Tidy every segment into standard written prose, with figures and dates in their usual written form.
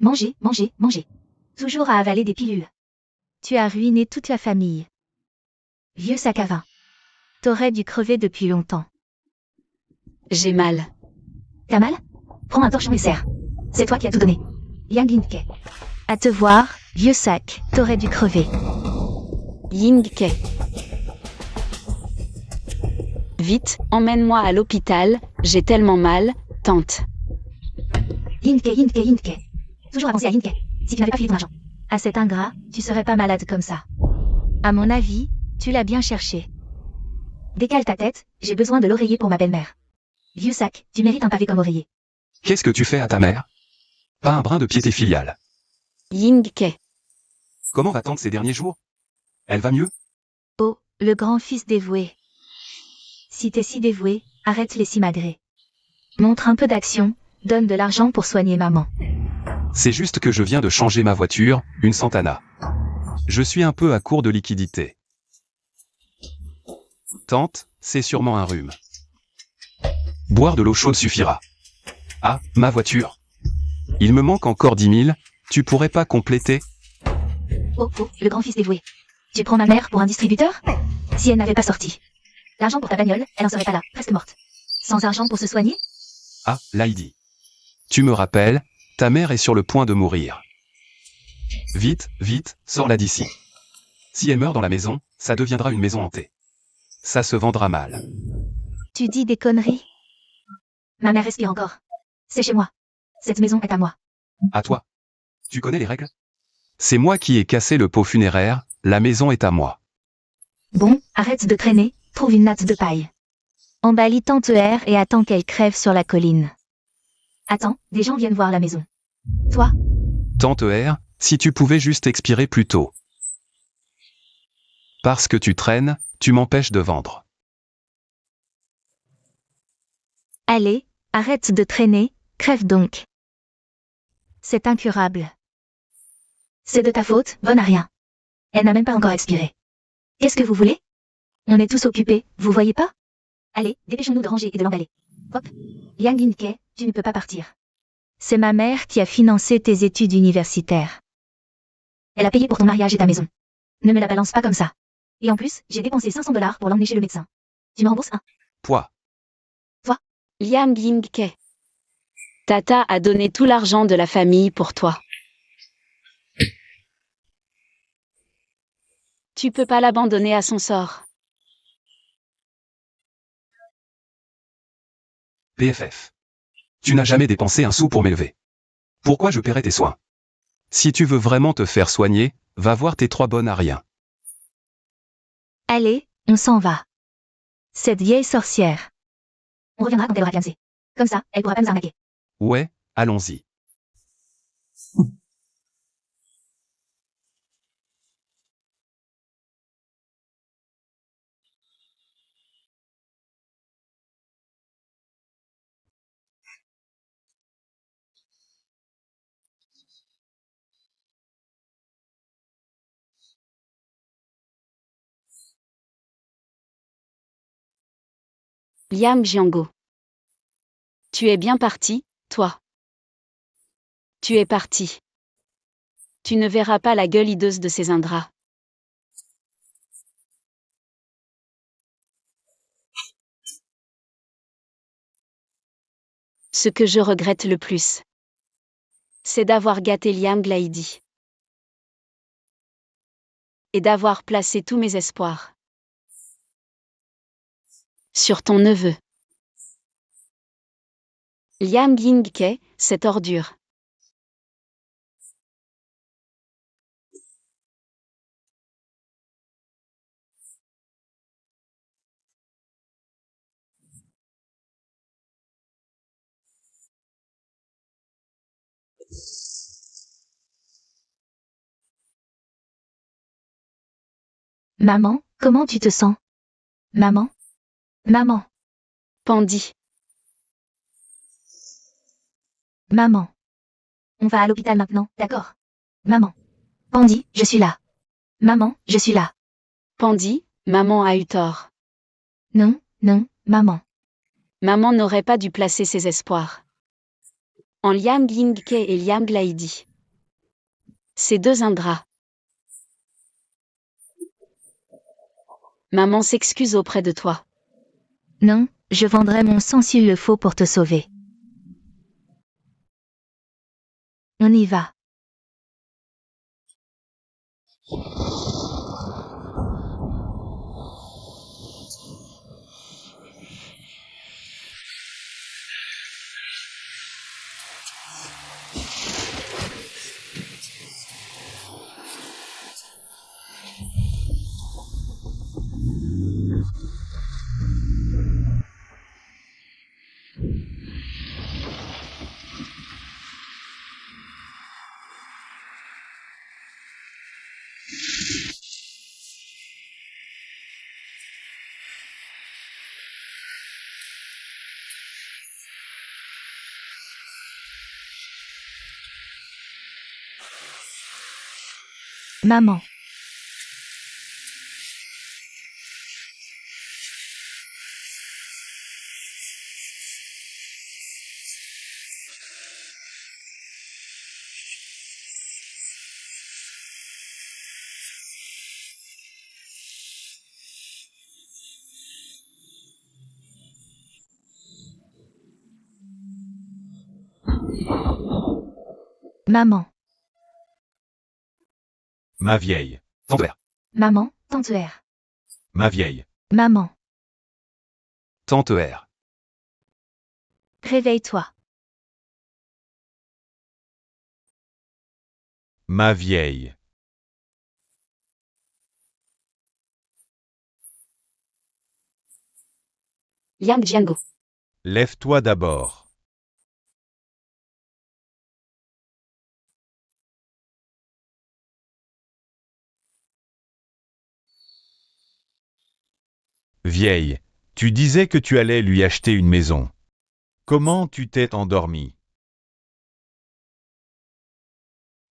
Manger, manger, manger. Toujours à avaler des pilules. Tu as ruiné toute la famille. Vieux sac à vin. T'aurais dû crever depuis longtemps. J'ai mal. T'as mal? Prends un torchon et serre. C'est toi qui as tout donné. Yang Ying-ke. À te voir, vieux sac, t'aurais dû crever. Ying-ke. Vite, emmène-moi à l'hôpital, j'ai tellement mal, tante. Ying-ke, Ying-ke, Ying-ke. Toujours avancer à Ying-ke. Si tu n'avais pas filé ton argent. À cet ingrat, tu serais pas malade comme ça. À mon avis, tu l'as bien cherché. Décale ta tête, j'ai besoin de l'oreiller pour ma belle-mère. Vieux sac, tu mérites un pavé comme oreiller. Qu'est-ce que tu fais à ta mère? Pas un brin de piété filiale. Ying-ke. Comment va tante ces derniers jours? Elle va mieux? Oh, le grand-fils dévoué. Si t'es si dévoué, arrête les simagrées. Montre un peu d'action, donne de l'argent pour soigner maman. C'est juste que je viens de changer ma voiture, une Santana. Je suis un peu à court de liquidité. Tante, c'est sûrement un rhume. Boire de l'eau chaude suffira. Ah, ma voiture. Il me manque encore 10 000, tu pourrais pas compléter? Oh, oh, le grand-fils dévoué. Tu prends ma mère pour un distributeur? Si elle n'avait pas sorti l'argent pour ta bagnole, elle en serait pas là, presque morte. Sans argent pour se soigner? Ah, Lydie. Tu me rappelles, ta mère est sur le point de mourir. Vite, vite, sors-la d'ici. Si elle meurt dans la maison, ça deviendra une maison hantée. Ça se vendra mal. Tu dis des conneries? Ma mère respire encore. C'est chez moi. Cette maison est à moi. À toi. Tu connais les règles? C'est moi qui ai cassé le pot funéraire, la maison est à moi. Bon, arrête de traîner, trouve une natte de paille. Emballe tante R et attends qu'elle crève sur la colline. Attends, des gens viennent voir la maison. Toi? Tante R, si tu pouvais juste expirer plus tôt. Parce que tu traînes, tu m'empêches de vendre. Allez, arrête de traîner, crève donc. C'est incurable. C'est de ta faute, bonne à rien. Elle n'a même pas encore expiré. Qu'est-ce que vous voulez? On est tous occupés, vous voyez pas? Allez, dépêchons-nous de ranger et de l'emballer. Hop. Yang Ying-ke, tu ne peux pas partir. C'est ma mère qui a financé tes études universitaires. Elle a payé pour ton mariage et ta maison. Ne me la balance pas comme ça. Et en plus, j'ai dépensé $500 pour l'emmener chez le médecin. Tu me rembourses un? Poids. Liam Ying-ke. Tata a donné tout l'argent de la famille pour toi. Tu peux pas l'abandonner à son sort. PFF. Tu n'as jamais dépensé un sou pour m'élever. Pourquoi je paierais tes soins? Si tu veux vraiment te faire soigner, va voir tes 3 bonnes à rien. Allez, on s'en va. Cette vieille sorcière. On reviendra quand elle aura clamsé. Comme ça, elle pourra pas nous arnaquer. Ouais, allons-y. Liam Jiango. Tu es bien parti, toi. Tu es parti. Tu ne verras pas la gueule hideuse de ces ingrats. Ce que je regrette le plus, c'est d'avoir gâté Liam Lydie. Et d'avoir placé tous mes espoirs sur ton neveu. Liam Ying-ke, cette ordure. Maman, comment tu te sens? Maman? Maman? Pandy. Maman. On va à l'hôpital maintenant, d'accord? Maman. Pandy, je suis là. Maman, je suis là. Pandy, maman a eu tort. Non, non, maman. Maman n'aurait pas dû placer ses espoirs en Liam Ying-ke et Liam Lydie. Ces deux ingrats. Maman s'excuse auprès de toi. Non, je vendrai mon sang s'il le faut pour te sauver. On y va. Maman. Maman. Ma vieille. Tante R. Maman, tante R. Ma vieille. Maman. Tante R. Réveille-toi. Ma vieille. Yang Jiango. Lève-toi d'abord. Vieille, tu disais que tu allais lui acheter une maison. Comment tu t'es endormie?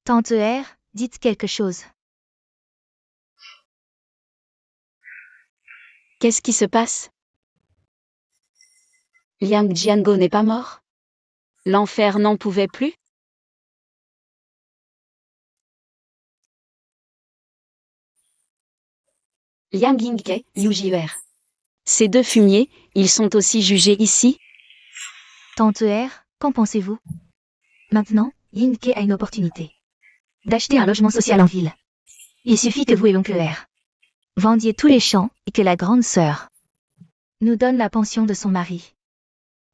Tante R, dites quelque chose. Qu'est-ce qui se passe? Yang Jiango n'est pas mort? L'enfer n'en pouvait plus? Yang Yingke, Liu Jier. Ces deux fumiers, ils sont aussi jugés ici? Tante R, qu'en pensez-vous? Maintenant, Yinke a une opportunité. D'acheter un logement social en ville. Il suffit que vous et l'oncle R vendiez tous les champs et que la grande sœur nous donne la pension de son mari.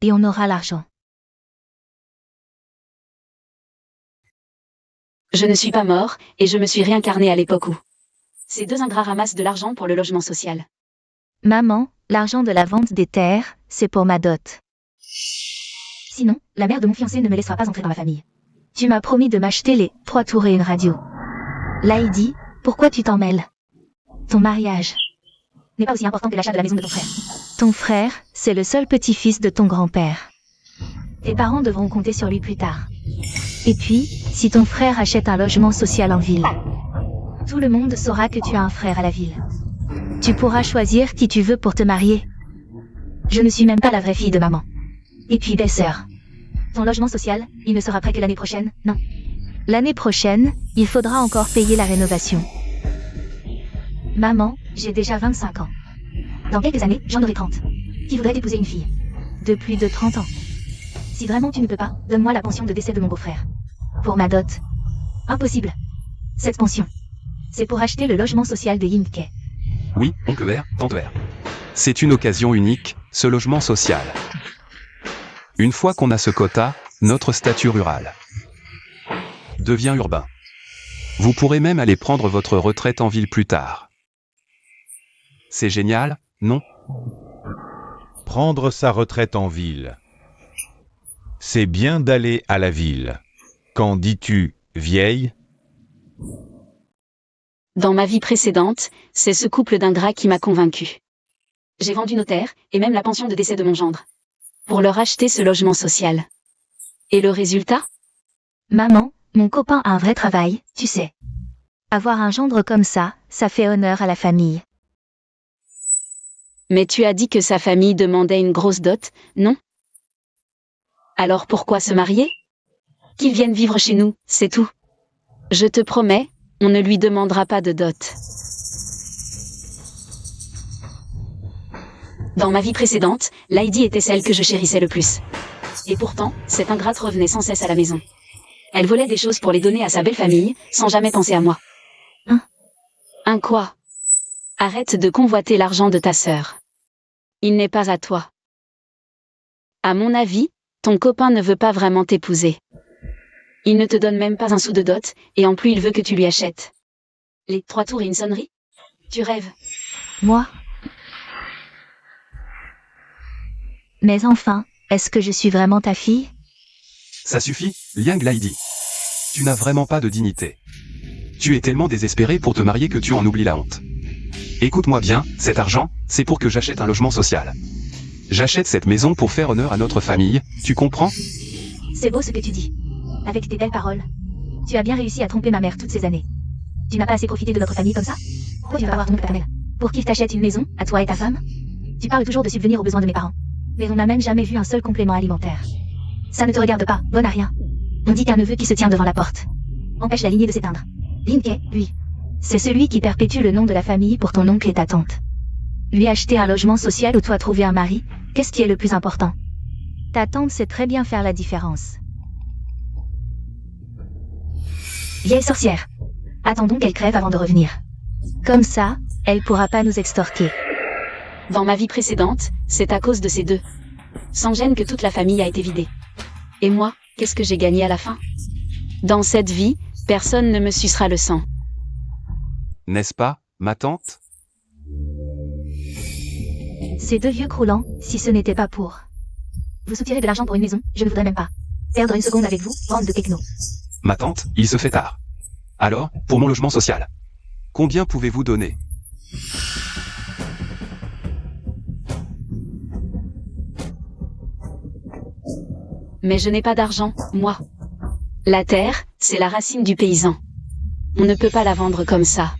Et on aura l'argent. Je ne suis pas mort, et je me suis réincarné à l'époque où ces deux ingrats ramassent de l'argent pour le logement social. Maman, l'argent de la vente des terres, c'est pour ma dot. Sinon, la mère de mon fiancé ne me laissera pas entrer dans ma famille. Tu m'as promis de m'acheter les 3 tours et une radio. Lady, pourquoi tu t'en mêles? Ton mariage n'est pas aussi important que l'achat de la maison de ton frère. Ton frère, c'est le seul petit-fils de ton grand-père. Tes parents devront compter sur lui plus tard. Et puis, si ton frère achète un logement social en ville, tout le monde saura que tu as un frère à la ville. Tu pourras choisir qui tu veux pour te marier. Je ne suis même pas la vraie fille de maman. Et puis belle-sœur. Ton logement social, il ne sera prêt que l'année prochaine, non? L'année prochaine, il faudra encore payer la rénovation. Maman, j'ai déjà 25 ans. Dans quelques années, j'en aurai 30. Qui voudrait épouser une fille de plus de 30 ans? Si vraiment tu ne peux pas, donne-moi la pension de décès de mon beau-frère. Pour ma dot. Impossible. Cette pension, c'est pour acheter le logement social de Yinke. Oui, oncle R, tante R. C'est une occasion unique, ce logement social. Une fois qu'on a ce quota, notre statut rural devient urbain. Vous pourrez même aller prendre votre retraite en ville plus tard. C'est génial, non? Prendre sa retraite en ville. C'est bien d'aller à la ville. Qu'en dis-tu, vieille? Dans ma vie précédente, c'est ce couple d'ingrats qui m'a convaincu. J'ai vendu nos terres, et même la pension de décès de mon gendre, pour leur acheter ce logement social. Et le résultat? Maman, mon copain a un vrai travail, tu sais. Avoir un gendre comme ça fait honneur à la famille. Mais tu as dit que sa famille demandait une grosse dot, non? Alors pourquoi se marier? Qu'ils viennent vivre chez nous, c'est tout. Je te promets, on ne lui demandera pas de dot. Dans ma vie précédente, Lydie était celle que je chérissais le plus. Et pourtant, cette ingrate revenait sans cesse à la maison. Elle volait des choses pour les donner à sa belle famille, sans jamais penser à moi. Un quoi? Arrête de convoiter l'argent de ta sœur. Il n'est pas à toi. À mon avis, ton copain ne veut pas vraiment t'épouser. Il ne te donne même pas un sou de dot, et en plus il veut que tu lui achètes. Les 3 tours et une sonnerie? Tu rêves. Moi? Mais enfin, est-ce que je suis vraiment ta fille? Ça suffit, Liang Lady. Tu n'as vraiment pas de dignité. Tu es tellement désespéré pour te marier que tu en oublies la honte. Écoute-moi bien, cet argent, c'est pour que j'achète un logement social. J'achète cette maison pour faire honneur à notre famille, tu comprends? C'est beau ce que tu dis. Avec tes belles paroles. Tu as bien réussi à tromper ma mère toutes ces années. Tu n'as pas assez profité de notre famille comme ça? Pourquoi tu vas pas voir ton oncle paternel? Pour qu'il t'achète une maison, à toi et ta femme? Tu parles toujours de subvenir aux besoins de mes parents. Mais on n'a même jamais vu un seul complément alimentaire. Ça ne te regarde pas, bonne à rien. On dit qu'un neveu qui se tient devant la porte empêche la lignée de s'éteindre. Lin-Kei, lui, c'est celui qui perpétue le nom de la famille pour ton oncle et ta tante. Lui acheter un logement social ou toi trouver un mari, qu'est-ce qui est le plus important? Ta tante sait très bien faire la différence. Vieille sorcière. Attendons qu'elle crève avant de revenir. Comme ça, elle pourra pas nous extorquer. Dans ma vie précédente, c'est à cause de ces deux. Sans gêne que toute la famille a été vidée. Et moi, qu'est-ce que j'ai gagné à la fin? Dans cette vie, personne ne me sucera le sang. N'est-ce pas, ma tante? Ces deux vieux croulants, si ce n'était pas pour... Vous soutirez de l'argent pour une maison, je ne voudrais même pas. Perdre une seconde avec vous, bande de techno. Ma tante, il se fait tard. Alors, pour mon logement social. Combien pouvez-vous donner? Mais je n'ai pas d'argent, moi. La terre, c'est la racine du paysan. On ne peut pas la vendre comme ça.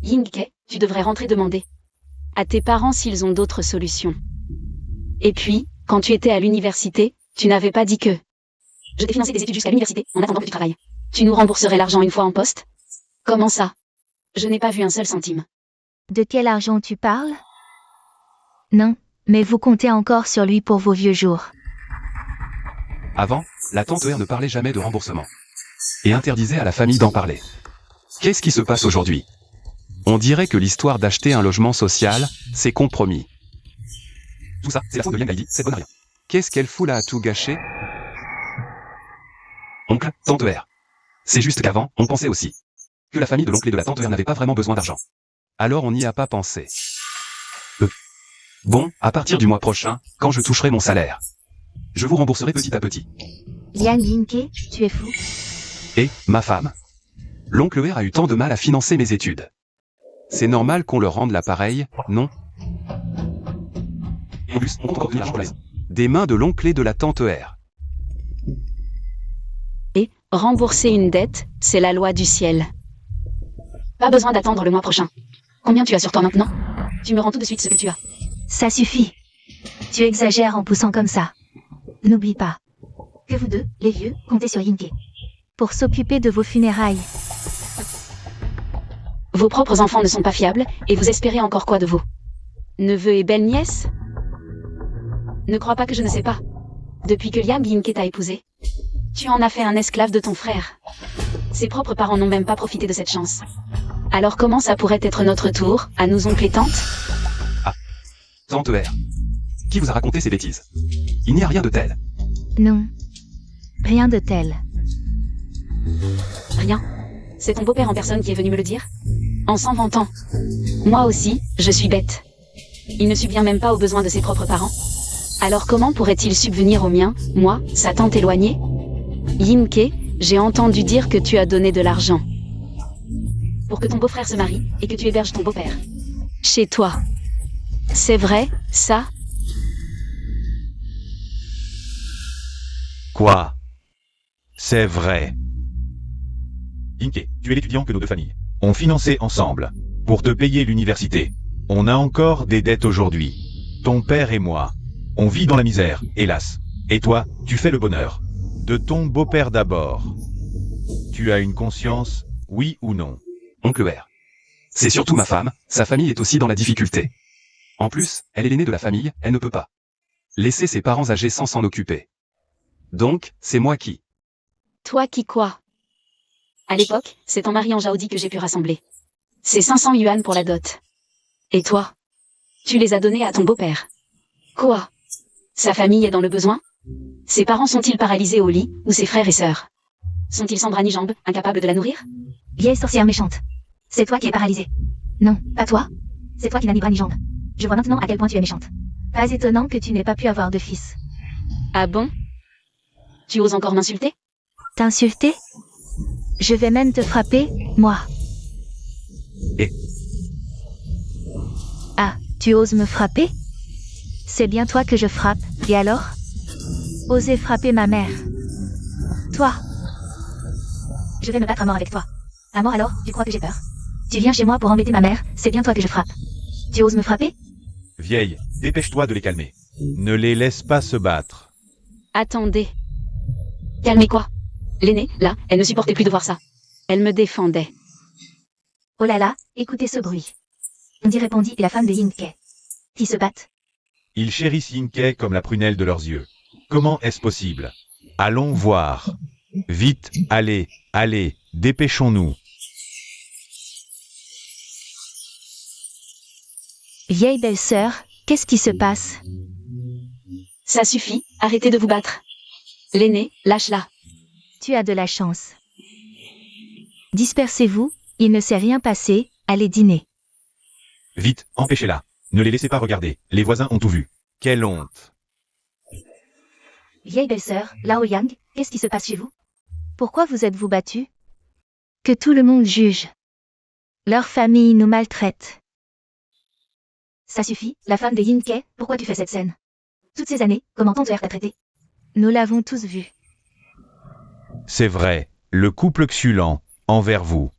Yingke, tu devrais rentrer demander à tes parents s'ils ont d'autres solutions. Et puis, quand tu étais à l'université, tu n'avais pas dit que je t'ai financé des études jusqu'à l'université, en attendant que tu travailles. Tu nous rembourserais l'argent une fois en poste? Comment ça? Je n'ai pas vu un seul centime. De quel argent tu parles? Non, mais vous comptez encore sur lui pour vos vieux jours. Avant, la tante R ne parlait jamais de remboursement. Et interdisait à la famille d'en parler. Qu'est-ce qui se passe aujourd'hui? On dirait que l'histoire d'acheter un logement social, c'est compromis. Tout ça, c'est la faute de Liang Lady, c'est bonne à rien. Qu'est-ce qu'elle fout là à tout gâcher? Oncle, tante R. C'est juste qu'avant, on pensait aussi que la famille de l'oncle et de la tante R n'avait pas vraiment besoin d'argent. Alors on n'y a pas pensé. Bon, à partir du mois prochain, quand je toucherai mon salaire, je vous rembourserai petit à petit. Liang Lin-Kei, tu es fou. Et, ma femme, l'oncle R a eu tant de mal à financer mes études. C'est normal qu'on leur rende l'appareil, non? Et en plus, on compte revenir l'argent pour la maison. Des mains de l'oncle et de la tante R. Et, rembourser une dette, c'est la loi du ciel. Pas besoin d'attendre le mois prochain. Combien tu as sur toi maintenant? Tu me rends tout de suite ce que tu as. Ça suffit. Tu exagères en poussant comme ça. N'oublie pas que vous deux, les vieux, comptez sur Yingke. Pour s'occuper de vos funérailles. Vos propres enfants ne sont pas fiables, et vous espérez encore quoi de vous? Neveu et belle-nièce? Ne crois pas que je ne sais pas. Depuis que Liang Yingke t'a épousé, tu en as fait un esclave de ton frère. Ses propres parents n'ont même pas profité de cette chance. Alors comment ça pourrait être notre tour, à nous oncles et tantes? Ah. Tante R. Qui vous a raconté ces bêtises? Il n'y a rien de tel. Non. Rien de tel. Rien. C'est ton beau-père en personne qui est venu me le dire? En s'en vantant. Moi aussi, je suis bête. Il ne subvient même pas aux besoins de ses propres parents. Alors comment pourrait-il subvenir aux miens, moi, sa tante éloignée? Yingke, j'ai entendu dire que tu as donné de l'argent pour que ton beau-frère se marie et que tu héberges ton beau-père chez toi. C'est vrai, ça? Quoi? C'est vrai. Inke, tu es l'étudiant que nos deux familles ont financé ensemble pour te payer l'université. On a encore des dettes aujourd'hui. Ton père et moi, on vit dans la misère, hélas. Et toi, tu fais le bonheur de ton beau-père d'abord. tu as une conscience, oui ou non? Oncle R. C'est surtout ma femme, sa famille est aussi dans la difficulté. En plus, elle est l'aînée de la famille, elle ne peut pas laisser ses parents âgés sans s'en occuper. Donc, c'est moi qui. Toi qui quoi? À l'époque, c'est ton mari en Jaudi que j'ai pu rassembler. C'est 500 yuan pour la dot. Et toi? Tu les as donnés à ton beau-père. Quoi? Sa famille est dans le besoin? Ses parents sont-ils paralysés au lit, ou ses frères et sœurs? Sont-ils sans bras ni jambes, incapables de la nourrir? Vieille sorcière méchante. C'est toi qui es paralysée. Non, pas toi. C'est toi qui n'as ni bras ni jambes. Je vois maintenant à quel point tu es méchante. Pas étonnant que tu n'aies pas pu avoir de fils. Ah bon? Tu oses encore m'insulter? T'insulter? Je vais même te frapper, moi. Et Ah, tu oses me frapper? C'est bien toi que je frappe, et alors? Oser frapper ma mère. Toi, Je vais me battre à mort avec toi. À mort alors, tu crois que j'ai peur? Tu viens chez moi pour embêter ma mère, c'est bien toi que je frappe. Tu oses me frapper? Vieille, dépêche-toi de les calmer. Ne les laisse pas se battre. Attendez. Calmez quoi? L'aînée, là, elle ne supportait plus de voir ça. Elle me défendait. Oh là là, écoutez ce bruit. On dit répondit la femme de Yinke. Qui se battent. Ils chérissent Yinke comme la prunelle de leurs yeux. Comment est-ce possible? Allons voir. Vite, allez, allez, dépêchons-nous. vieille belle-sœur, qu'est-ce qui se passe? Ça suffit, arrêtez de vous battre. L'aînée, lâche-la. Tu as de la chance. Dispersez-vous, il ne s'est rien passé, allez dîner. Vite, empêchez-la. Ne les laissez pas regarder, les voisins ont tout vu. Quelle honte. Vieille belle-sœur, Lao Yang, qu'est-ce qui se passe chez vous? Pourquoi vous êtes-vous battus? Que tout le monde juge. Leur famille nous maltraite. Ça suffit, la femme de Yinke, pourquoi tu fais cette scène? Toutes ces années, comment ton père t'a traité? Nous l'avons tous vu. C'est vrai, le couple Xulan, envers vous.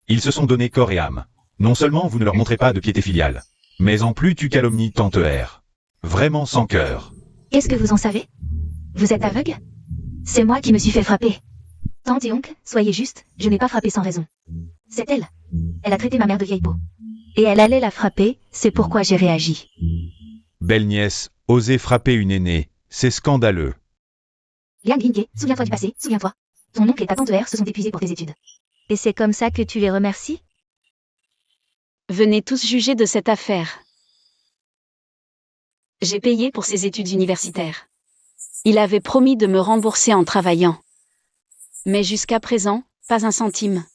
Ils se sont donnés corps et âme. Non seulement vous ne leur montrez pas de piété filiale, mais en plus tu calomnies tante R. Vraiment sans cœur. Qu'est-ce que vous en savez? Vous êtes aveugle? C'est moi qui me suis fait frapper. Tante et oncle, soyez juste, je n'ai pas frappé sans raison. C'est elle. Elle a traité ma mère de vieille peau. Et elle allait la frapper, c'est pourquoi j'ai réagi. Belle nièce, oser frapper une aînée, c'est scandaleux. Liang Yinke, souviens-toi du passé, souviens-toi. Ton oncle et ta tante R se sont épuisés pour tes études. Et c'est comme ça que tu les remercies? Venez tous juger de cette affaire. J'ai payé pour ses études universitaires. Il avait promis de me rembourser en travaillant. Mais jusqu'à présent, pas un centime.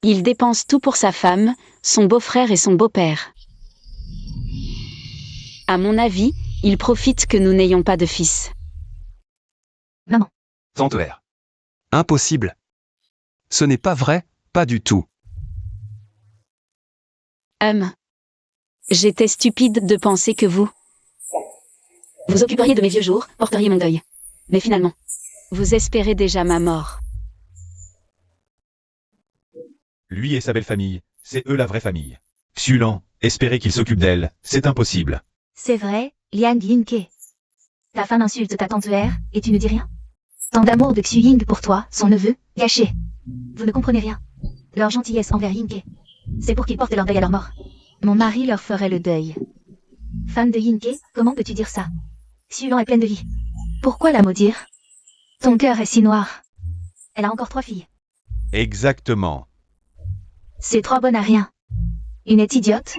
Il dépense tout pour sa femme, son beau-frère et son beau-père. À mon avis, il profite que nous n'ayons pas de fils. Maman. Tante R. Impossible. Ce n'est pas vrai, pas du tout. J'étais stupide de penser que vous occuperiez de mes vieux jours, porteriez mon deuil. Mais finalement, vous espérez déjà ma mort. Lui et sa belle famille, c'est eux la vraie famille. Xulan, espérer qu'il s'occupe d'elle, c'est impossible. C'est vrai, Liang Yinke. Ta femme insulte ta tante R, et tu ne dis rien? Tant d'amour de Xu Ying pour toi, son neveu, gâché. Vous ne comprenez rien. Leur gentillesse envers Yinke, c'est pour qu'ils portent leur deuil à leur mort. Mon mari leur ferait le deuil. Femme de Yinke, comment peux-tu dire ça? Xuan est pleine de vie. Pourquoi la maudire? Ton cœur est si noir. Elle a encore 3 filles. Exactement. C'est 3 bonnes à rien. Une est idiote,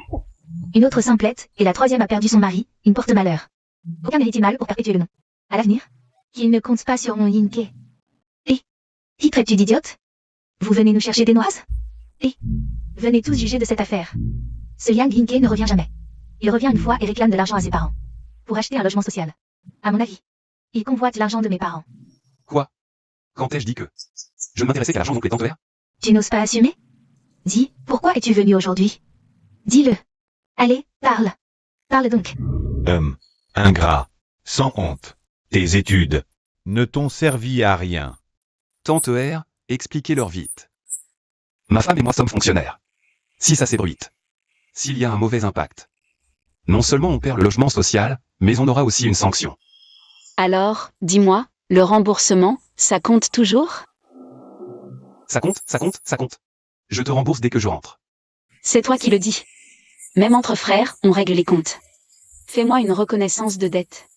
une autre simplette, et la 3e a perdu son mari, une porte-malheur. Aucun mérite mal pour perpétuer le nom. À l'avenir, qu'il ne compte pas sur mon Yinke. Et qui traites-tu d'idiote? Vous venez nous chercher des noises? Et venez tous juger de cette affaire. Ce Liang Yinke ne revient jamais. Il revient une fois et réclame de l'argent à ses parents. Pour acheter un logement social. À mon avis, il convoite l'argent de mes parents. Quoi? Quand ai-je dit que je ne m'intéressais qu'à l'argent d'oncle et tante R? Tu n'oses pas assumer? Dis, pourquoi es-tu venu aujourd'hui? Dis-le. Allez, parle. Parle donc. Ingrat. Sans honte. Tes études ne t'ont servi à rien. Tante R, expliquez-leur vite. Ma femme et moi sommes fonctionnaires. Si ça s'ébruite, s'il y a un mauvais impact, non seulement on perd le logement social, mais on aura aussi une sanction. Alors, dis-moi, le remboursement, ça compte toujours? ça compte, ça compte, ça compte. Je te rembourse dès que je rentre. C'est toi qui le dis. Même entre frères, on règle les comptes. Fais-moi une reconnaissance de dette.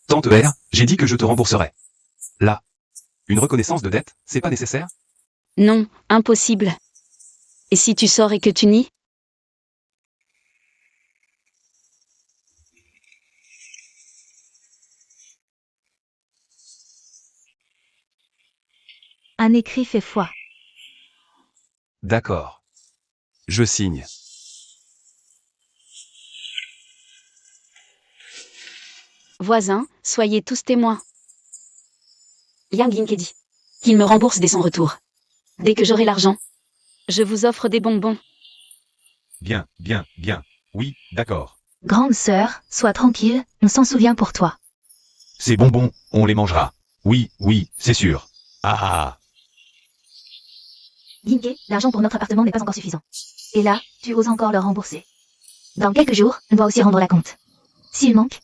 Tante R, j'ai dit que je te rembourserai. Là. Une reconnaissance de dette, c'est pas nécessaire? Non, impossible. Et si tu sors et que tu nies? Un écrit fait foi. D'accord. Je signe. Voisins, soyez tous témoins. Yang Yinke dit qu'il me rembourse dès son retour. Dès que j'aurai l'argent, je vous offre des bonbons. Bien, bien, bien. Oui, d'accord. Grande sœur, sois tranquille, on s'en souvient pour toi. Ces bonbons, on les mangera. Oui, oui, c'est sûr. Ah ah. Yinke, l'argent pour notre appartement n'est pas encore suffisant. Et là, tu oses encore le rembourser. Dans quelques jours, on doit aussi rendre la compte. S'il manque,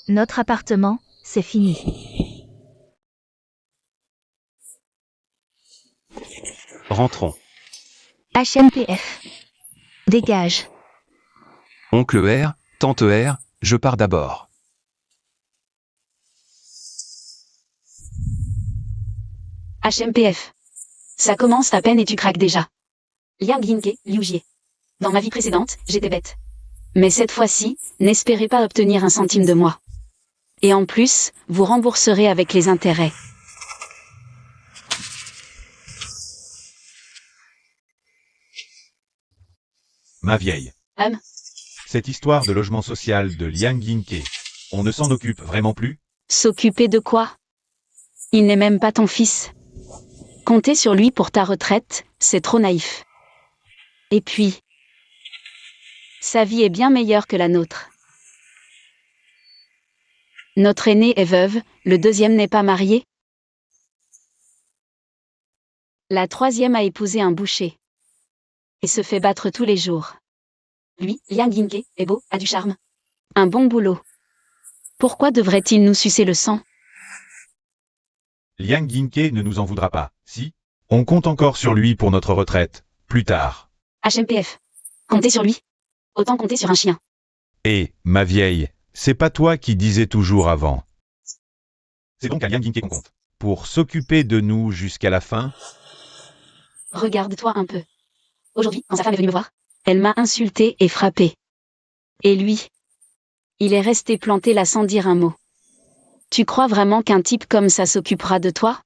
Notre appartement, c'est fini. Rentrons. HMPF. Dégage. Oncle R, tante R, je pars d'abord. HMPF. Ça commence à peine et tu craques déjà. Liang Yinke, Liu Jie. Dans ma vie précédente, j'étais bête. Mais cette fois-ci, n'espérez pas obtenir un centime de moi. Et en plus, vous rembourserez avec les intérêts. Ma vieille. Cette histoire de logement social de Liang Yinke, on ne s'en occupe vraiment plus? S'occuper de quoi? Il n'est même pas ton fils. Compter sur lui pour ta retraite, c'est trop naïf. Et puis, sa vie est bien meilleure que la nôtre. Notre aînée est veuve, le deuxième n'est pas marié. La troisième a épousé un boucher. Et se fait battre tous les jours. Lui, Liang Yinke, est beau, a du charme. Un bon boulot. Pourquoi devrait-il nous sucer le sang? Liang Yinke ne nous en voudra pas, si? On compte encore sur lui pour notre retraite, plus tard. HMPF. Comptez sur lui. Autant compter sur un chien. Et, ma vieille, c'est pas toi qui disais toujours avant. C'est donc à Liang Yinke qu'on compte. Pour s'occuper de nous jusqu'à la fin? Regarde-toi un peu. Aujourd'hui, quand sa femme est venue me voir, elle m'a insulté et frappé. Et lui, il est resté planté là sans dire un mot. Tu crois vraiment qu'un type comme ça s'occupera de toi?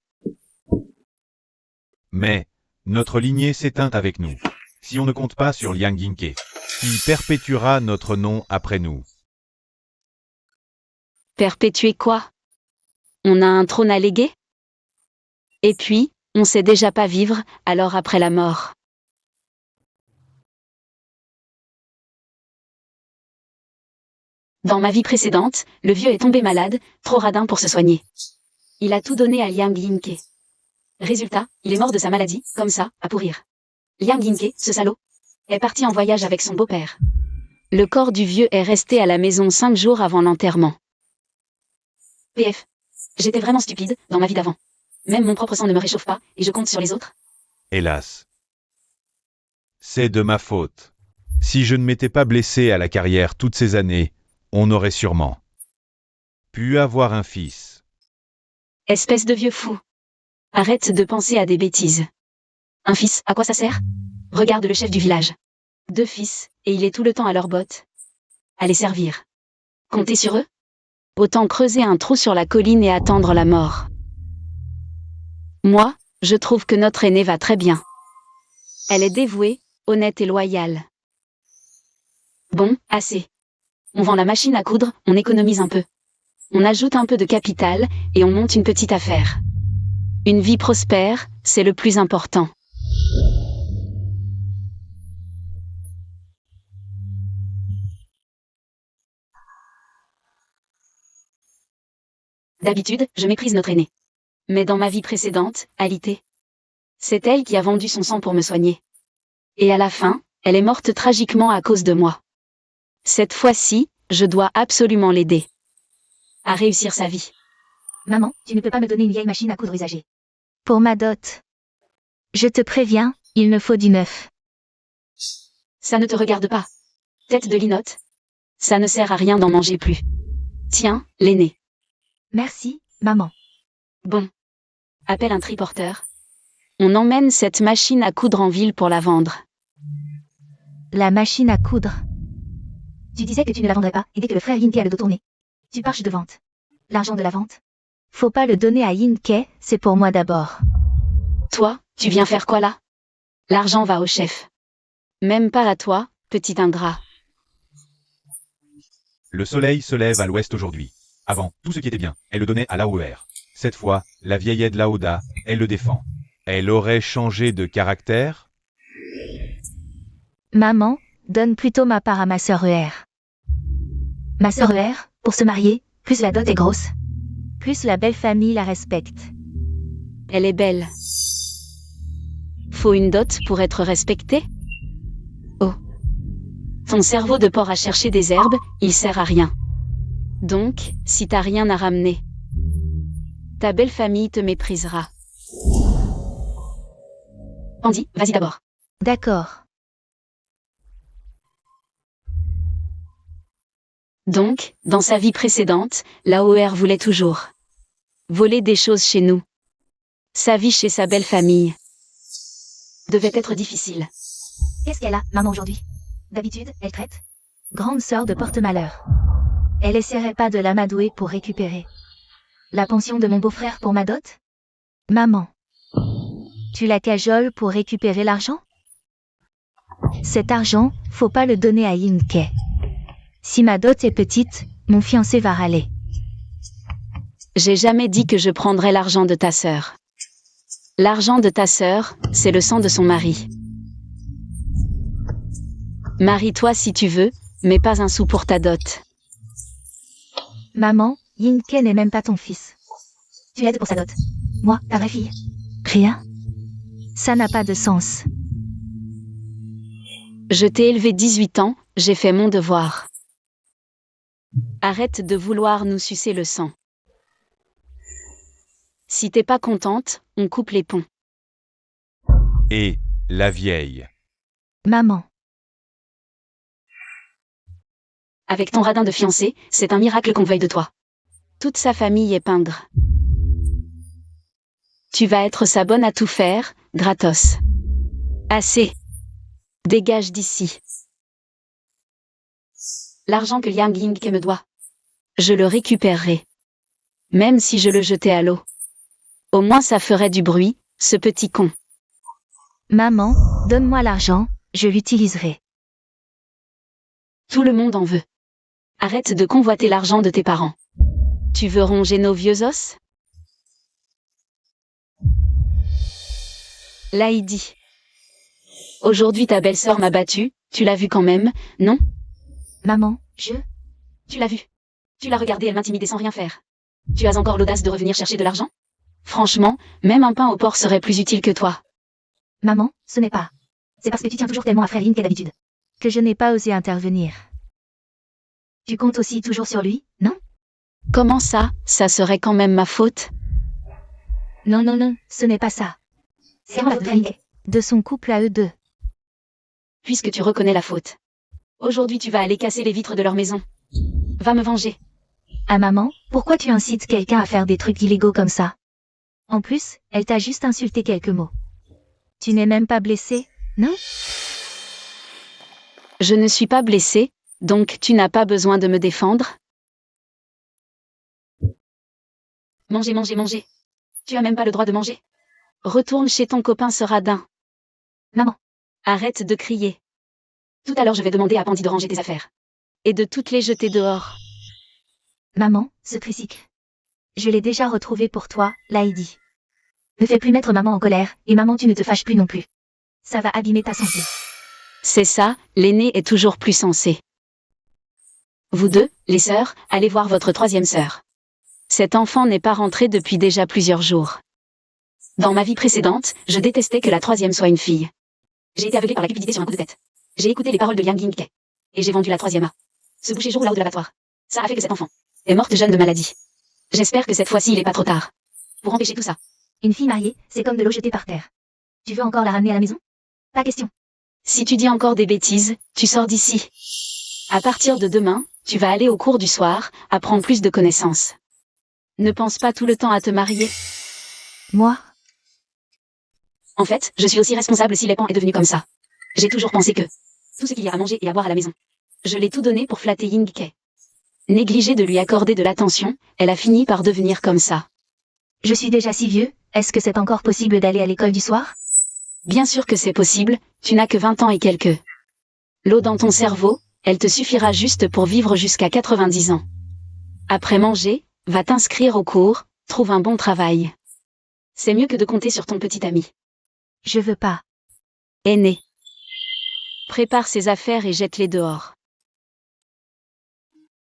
Mais, notre lignée s'éteint avec nous. Si on ne compte pas sur Liang Yinke, qui perpétuera notre nom après nous. Perpétuer quoi? On a un trône à léguer? Et puis, on sait déjà pas vivre, alors après la mort. Dans ma vie précédente, le vieux est tombé malade, trop radin pour se soigner. Il a tout donné à Liang Yinke. Résultat, il est mort de sa maladie, comme ça, à pourrir. Liang Yinke, ce salaud, est parti en voyage avec son beau-père. Le corps du vieux est resté à la maison 5 jours avant l'enterrement. PF. J'étais vraiment stupide, dans ma vie d'avant. Même mon propre sang ne me réchauffe pas, et je compte sur les autres. Hélas. C'est de ma faute. Si je ne m'étais pas blessé à la carrière toutes ces années, on aurait sûrement pu avoir un fils. Espèce de vieux fou. Arrête de penser à des bêtises. Un fils, à quoi ça sert? Regarde le chef du village. 2 fils, et il est tout le temps à leurs bottes. À les servir. Compter sur eux? Autant creuser un trou sur la colline et attendre la mort. Moi, je trouve que notre aînée va très bien. Elle est dévouée, honnête et loyale. Bon, assez. On vend la machine à coudre, on économise un peu. On ajoute un peu de capital, et on monte une petite affaire. Une vie prospère, c'est le plus important. D'habitude, je méprise notre aînée. Mais dans ma vie précédente, Alité, c'est elle qui a vendu son sang pour me soigner. Et à la fin, elle est morte tragiquement à cause de moi. Cette fois-ci, je dois absolument l'aider à réussir sa vie. Maman, tu ne peux pas me donner une vieille machine à coudre usagée. Pour ma dot. Je te préviens, il me faut du neuf. Ça ne te regarde pas. Tête de linotte. Ça ne sert à rien d'en manger plus. Tiens, l'aîné. Merci, maman. Bon. Appelle un triporteur. On emmène cette machine à coudre en ville pour la vendre. La machine à coudre. Tu disais que tu ne la vendrais pas, et dès que le frère Yinke a le dos tourné, tu parches de vente. L'argent de la vente. Faut pas le donner à Yinke, c'est pour moi d'abord. Toi, tu viens faire quoi là? L'argent va au chef. Même pas à toi, petit ingrat. Le soleil se lève à l'ouest aujourd'hui. Avant, tout ce qui était bien, elle le donnait à l'AOR. Cette fois, la vieille aide Laoda, elle le défend. Elle aurait changé de caractère? Maman, donne plutôt ma part à ma sœur ER. Ma sœur ER, pour se marier, plus la dot est grosse. Plus la belle famille la respecte. Elle est belle. Faut une dot pour être respectée? Oh. Ton cerveau de porc à chercher des herbes, il sert à rien. Donc, si t'as rien à ramener, ta belle famille te méprisera. Andy, vas-y d'abord. D'accord. Donc, dans sa vie précédente, l'AOR voulait toujours voler des choses chez nous. Sa vie chez sa belle famille devait être difficile. Qu'est-ce qu'elle a, maman, aujourd'hui? D'habitude, elle traite. Grande sœur de porte-malheur. Elle essaierait pas de l'amadouer pour récupérer La pension de mon beau-frère pour ma dot? Maman. Tu la cajoles pour récupérer l'argent? Cet argent, faut pas le donner à Yinke. Si ma dot est petite, mon fiancé va râler. J'ai jamais dit que je prendrais l'argent de ta sœur. L'argent de ta sœur, c'est le sang de son mari. Marie-toi si tu veux, mais pas un sou pour ta dot. Maman, Yinke n'est même pas ton fils. Tu l'aides pour sa dot. Moi, ta vraie fille. Rien. Ça n'a pas de sens. Je t'ai élevé 18 ans, j'ai fait mon devoir. Arrête de vouloir nous sucer le sang. Si t'es pas contente, on coupe les ponts. Et la vieille. Maman. Avec ton radin de fiancé, c'est un miracle qu'on veuille de toi. Toute sa famille est pingre. Tu vas être sa bonne à tout faire, gratos. Assez. Dégage d'ici. L'argent que Liang Yinke me doit, je le récupérerai. Même si je le jetais à l'eau. Au moins ça ferait du bruit, ce petit con. Maman, donne-moi l'argent, je l'utiliserai. Tout le monde en veut. Arrête de convoiter l'argent de tes parents. Tu veux ronger nos vieux os? Laïdi. Aujourd'hui ta belle-sœur m'a battue, tu l'as vu quand même, non? Maman, Tu l'as vue. Tu l'as regardée, elle m'intimidait sans rien faire. Tu as encore l'audace de revenir chercher de l'argent? Franchement, même un pain au porc serait plus utile que toi. Maman, ce n'est pas. C'est parce que tu tiens toujours tellement à frère Yinke d'habitude. Que je n'ai pas osé intervenir. Tu comptes aussi toujours sur lui, non? Comment ça serait quand même ma faute? Non, non, non, ce n'est pas ça. C'est la faute de Yinke. De son couple à eux deux. Puisque tu reconnais la faute. Aujourd'hui tu vas aller casser les vitres de leur maison. Va me venger. Ah maman, pourquoi tu incites quelqu'un à faire des trucs illégaux comme ça? En plus, elle t'a juste insulté quelques mots. Tu n'es même pas blessé, non? Je ne suis pas blessée, donc tu n'as pas besoin de me défendre. Manger, manger, manger. Tu as même pas le droit de manger. Retourne chez ton copain ce radin. Maman. Arrête de crier. Tout à l'heure je vais demander à Pandy de ranger tes affaires. Et de toutes les jeter dehors. Maman, ce tricycle. Je l'ai déjà retrouvé pour toi, Laïdi. Ne fais plus mettre maman en colère, et maman tu ne te fâches plus non plus. Ça va abîmer ta santé. C'est ça, l'aîné est toujours plus sensé. Vous deux, les sœurs, allez voir votre troisième sœur. Cet enfant n'est pas rentré depuis déjà plusieurs jours. Dans ma vie précédente, je détestais que la troisième soit une fille. J'ai été aveuglée par la cupidité sur un coup de tête. J'ai écouté les paroles de Liang Yinke. Et j'ai vendu la troisième A. Ce boucher jour là-haut de l'abattoir. Ça a fait que cet enfant est morte jeune de maladie. J'espère que cette fois-ci il est pas trop tard. Pour empêcher tout ça. Une fille mariée, c'est comme de l'eau jetée par terre. Tu veux encore la ramener à la maison? Pas question. Si tu dis encore des bêtises, tu sors d'ici. À partir de demain, tu vas aller au cours du soir, apprendre plus de connaissances. Ne pense pas tout le temps à te marier. Moi? En fait, je suis aussi responsable si Lépan est devenu comme ça. J'ai toujours pensé que tout ce qu'il y a à manger et à boire à la maison. Je l'ai tout donné pour flatter Yingke. Négligée de lui accorder de l'attention, elle a fini par devenir comme ça. Je suis déjà si vieux, est-ce que c'est encore possible d'aller à l'école du soir? Bien sûr que c'est possible, tu n'as que 20 ans et quelques. L'eau dans ton cerveau, elle te suffira juste pour vivre jusqu'à 90 ans. Après manger, va t'inscrire au cours, trouve un bon travail. C'est mieux que de compter sur ton petit ami. Je veux pas. Aîné. Prépare ses affaires et jette-les dehors.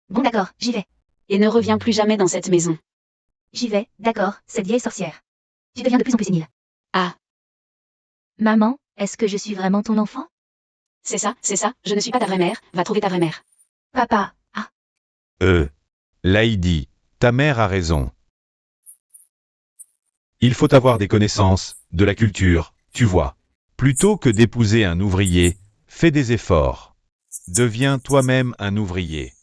Bon d'accord, j'y vais. Et ne reviens plus jamais dans cette maison. J'y vais, d'accord, cette vieille sorcière. Tu deviens de plus en plus sénile. Ah, Maman, est-ce que je suis vraiment ton enfant? c'est ça, je ne suis pas ta vraie mère, va trouver ta vraie mère. Papa, Lady, ta mère a raison. Il faut avoir des connaissances, de la culture, tu vois. Plutôt que d'épouser un ouvrier, fais des efforts. Deviens toi-même un ouvrier.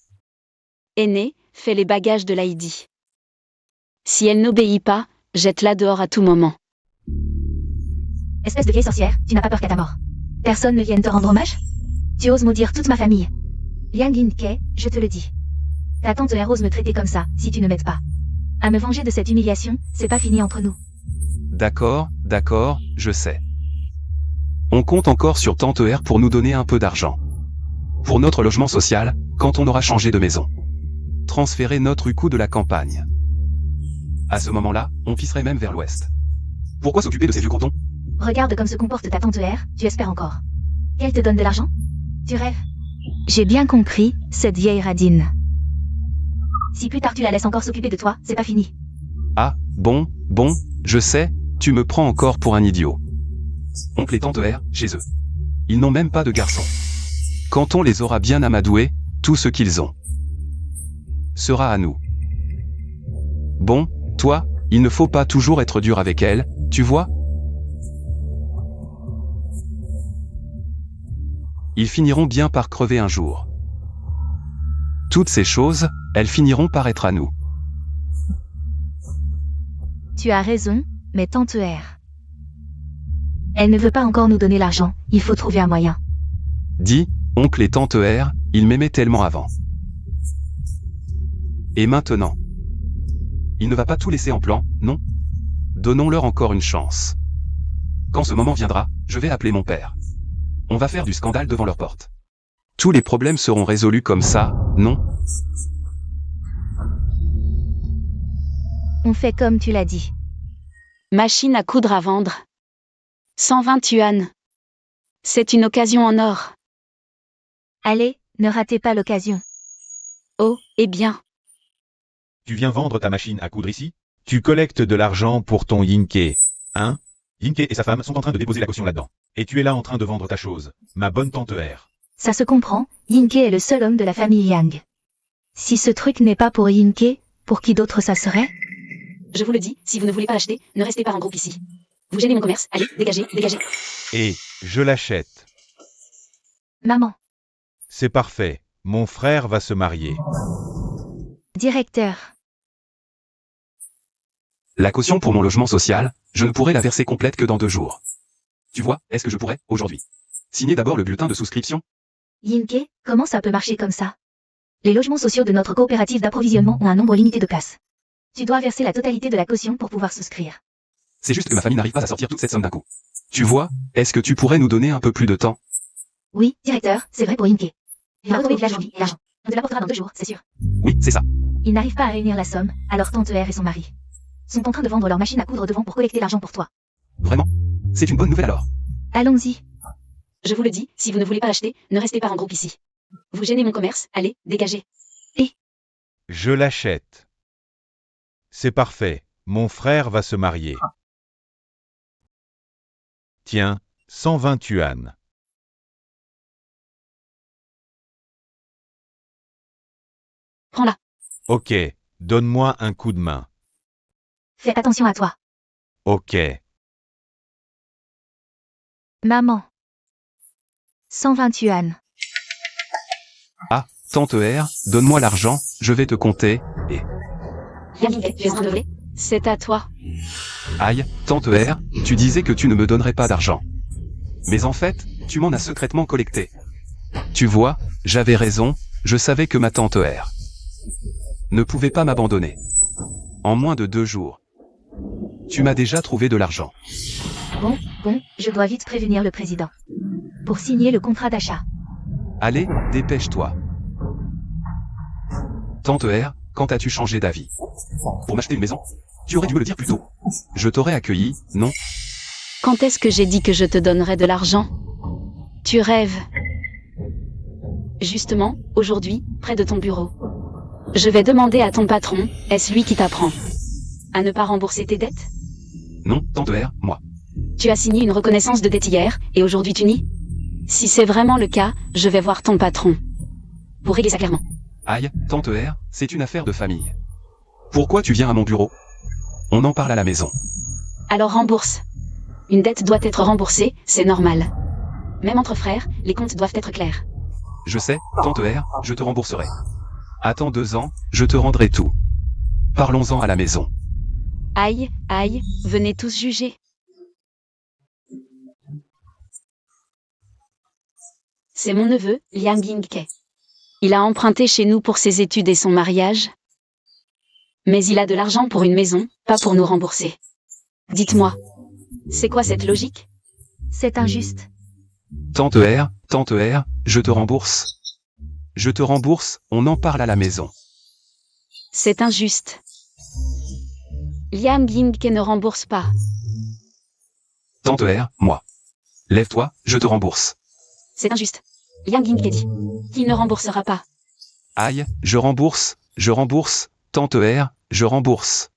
Aîné, fais les bagages de Lady. Si elle n'obéit pas, jette-la dehors à tout moment. espèce de vieille sorcière, tu n'as pas peur qu'à ta mort. Personne ne vienne te rendre hommage? Tu oses maudire toute ma famille. Liang Yinke, je te le dis. Ta tante R ose me traiter comme ça, si tu ne m'aides pas. À me venger de cette humiliation, c'est pas fini entre nous. D'accord, je sais. On compte encore sur Tante R pour nous donner un peu d'argent. Pour notre logement social, quand on aura changé de maison. Transférer notre Uku de la campagne. À ce moment-là, on pisserait même vers l'ouest. Pourquoi s'occuper de ces vieux croutons? Regarde comme se comporte ta tante R, tu espères encore. Qu'elle te donne de l'argent? Tu rêves? J'ai bien compris, cette vieille radine. Si plus tard tu la laisses encore s'occuper de toi, c'est pas fini. Ah, bon, je sais, tu me prends encore pour un idiot. Oncle et Tante R, chez eux. Ils n'ont même pas de garçons. Quand on les aura bien amadoués, tout ce qu'ils ont sera à nous. Bon, toi, il ne faut pas toujours être dur avec elle, tu vois? Ils finiront bien par crever un jour. Toutes ces choses, elles finiront par être à nous. Tu as raison, mais tante R. Elle ne veut pas encore nous donner l'argent, il faut trouver un moyen. Dis, oncle et Tante R, ils m'aimaient tellement avant. Et maintenant? Il ne va pas tout laisser en plan, non? Donnons-leur encore une chance. Quand ce moment viendra, je vais appeler mon père. On va faire du scandale devant leur porte. Tous les problèmes seront résolus comme ça, non? On fait comme tu l'as dit. Machine à coudre à vendre. 120 yuan. C'est une occasion en or. Allez, ne ratez pas l'occasion. Oh, eh bien. Tu viens vendre ta machine à coudre ici? Tu collectes de l'argent pour ton Yinke, hein? Yinke et sa femme sont en train de déposer la caution là-dedans. Et tu es là en train de vendre ta chose, ma bonne tante R. Ça se comprend, Yinke est le seul homme de la famille Yang. Si ce truc n'est pas pour Yinke, pour qui d'autre ça serait? Je vous le dis, si vous ne voulez pas l'acheter, ne restez pas en groupe ici. Vous gênez mon commerce, allez, dégagez. Et je l'achète. Maman, C'est parfait. Mon frère va se marier. Directeur. La caution pour mon logement social, je ne pourrai la verser complète que dans 2 jours. Tu vois, est-ce que je pourrais, aujourd'hui, signer d'abord le bulletin de souscription? Yinke, comment ça peut marcher comme ça? Les logements sociaux de notre coopérative d'approvisionnement ont un nombre limité de places. Tu dois verser la totalité de la caution pour pouvoir souscrire. C'est juste que ma famille n'arrive pas à sortir toute cette somme d'un coup. Tu vois, est-ce que tu pourrais nous donner un peu plus de temps? Oui, directeur, c'est vrai pour Yinke. Il va retrouver le village aujourd'hui et l'argent. On te l'apportera dans 2 jours, c'est sûr. Oui, c'est ça. Il n'arrive pas à réunir la somme, alors tante R et son mari sont en train de vendre leur machine à coudre devant pour collecter l'argent pour toi. Vraiment? C'est une bonne nouvelle alors. Allons-y. Je vous le dis, si vous ne voulez pas l'acheter, ne restez pas en groupe ici. Vous gênez mon commerce, allez, dégagez. Je l'achète. C'est parfait. Mon frère va se marier. Tiens, 120 yuan. Prends-la. Ok, donne-moi un coup de main. Fais attention à toi. Ok. Maman. 120 yuan. Ah, tante R, donne-moi l'argent, je vais te compter, et... Yang Yingke, tu es en train de voler? C'est à toi. Aïe, tante R, tu disais que tu ne me donnerais pas d'argent. Mais en fait, tu m'en as secrètement collecté. Tu vois, j'avais raison, je savais que ma tante R ne pouvait pas m'abandonner. En moins de 2 jours, tu m'as déjà trouvé de l'argent. Bon, je dois vite prévenir le président. Pour signer le contrat d'achat. Allez, dépêche-toi. Tante R, quand as-tu changé d'avis? Pour m'acheter une maison? Tu aurais dû me le dire plus tôt. Je t'aurais accueilli, non? Quand est-ce que j'ai dit que je te donnerais de l'argent? Tu rêves. Justement, aujourd'hui, près de ton bureau. Je vais demander à ton patron, est-ce lui qui t'apprend à ne pas rembourser tes dettes? Non, tante R, moi. Tu as signé une reconnaissance de dette hier, et aujourd'hui tu nies? Si c'est vraiment le cas, je vais voir ton patron. Pour régler ça clairement. Aïe, tante R, c'est une affaire de famille. Pourquoi tu viens à mon bureau? On en parle à la maison. Alors rembourse. Une dette doit être remboursée, c'est normal. Même entre frères, les comptes doivent être clairs. Je sais, tante R, je te rembourserai. Attends 2 ans, je te rendrai tout. Parlons-en à la maison. Aïe, venez tous juger. C'est mon neveu, Liang Yingke. Il a emprunté chez nous pour ses études et son mariage. Mais il a de l'argent pour une maison, pas pour nous rembourser. Dites-moi, c'est quoi cette logique? C'est injuste. Tante R, je te rembourse. Je te rembourse, on en parle à la maison. C'est injuste. Liang Yingke ne rembourse pas. Tante R, moi. Lève-toi, je te rembourse. C'est injuste. Liang Yingke dit qu'il ne remboursera pas. Aïe, je rembourse, tante R, je rembourse.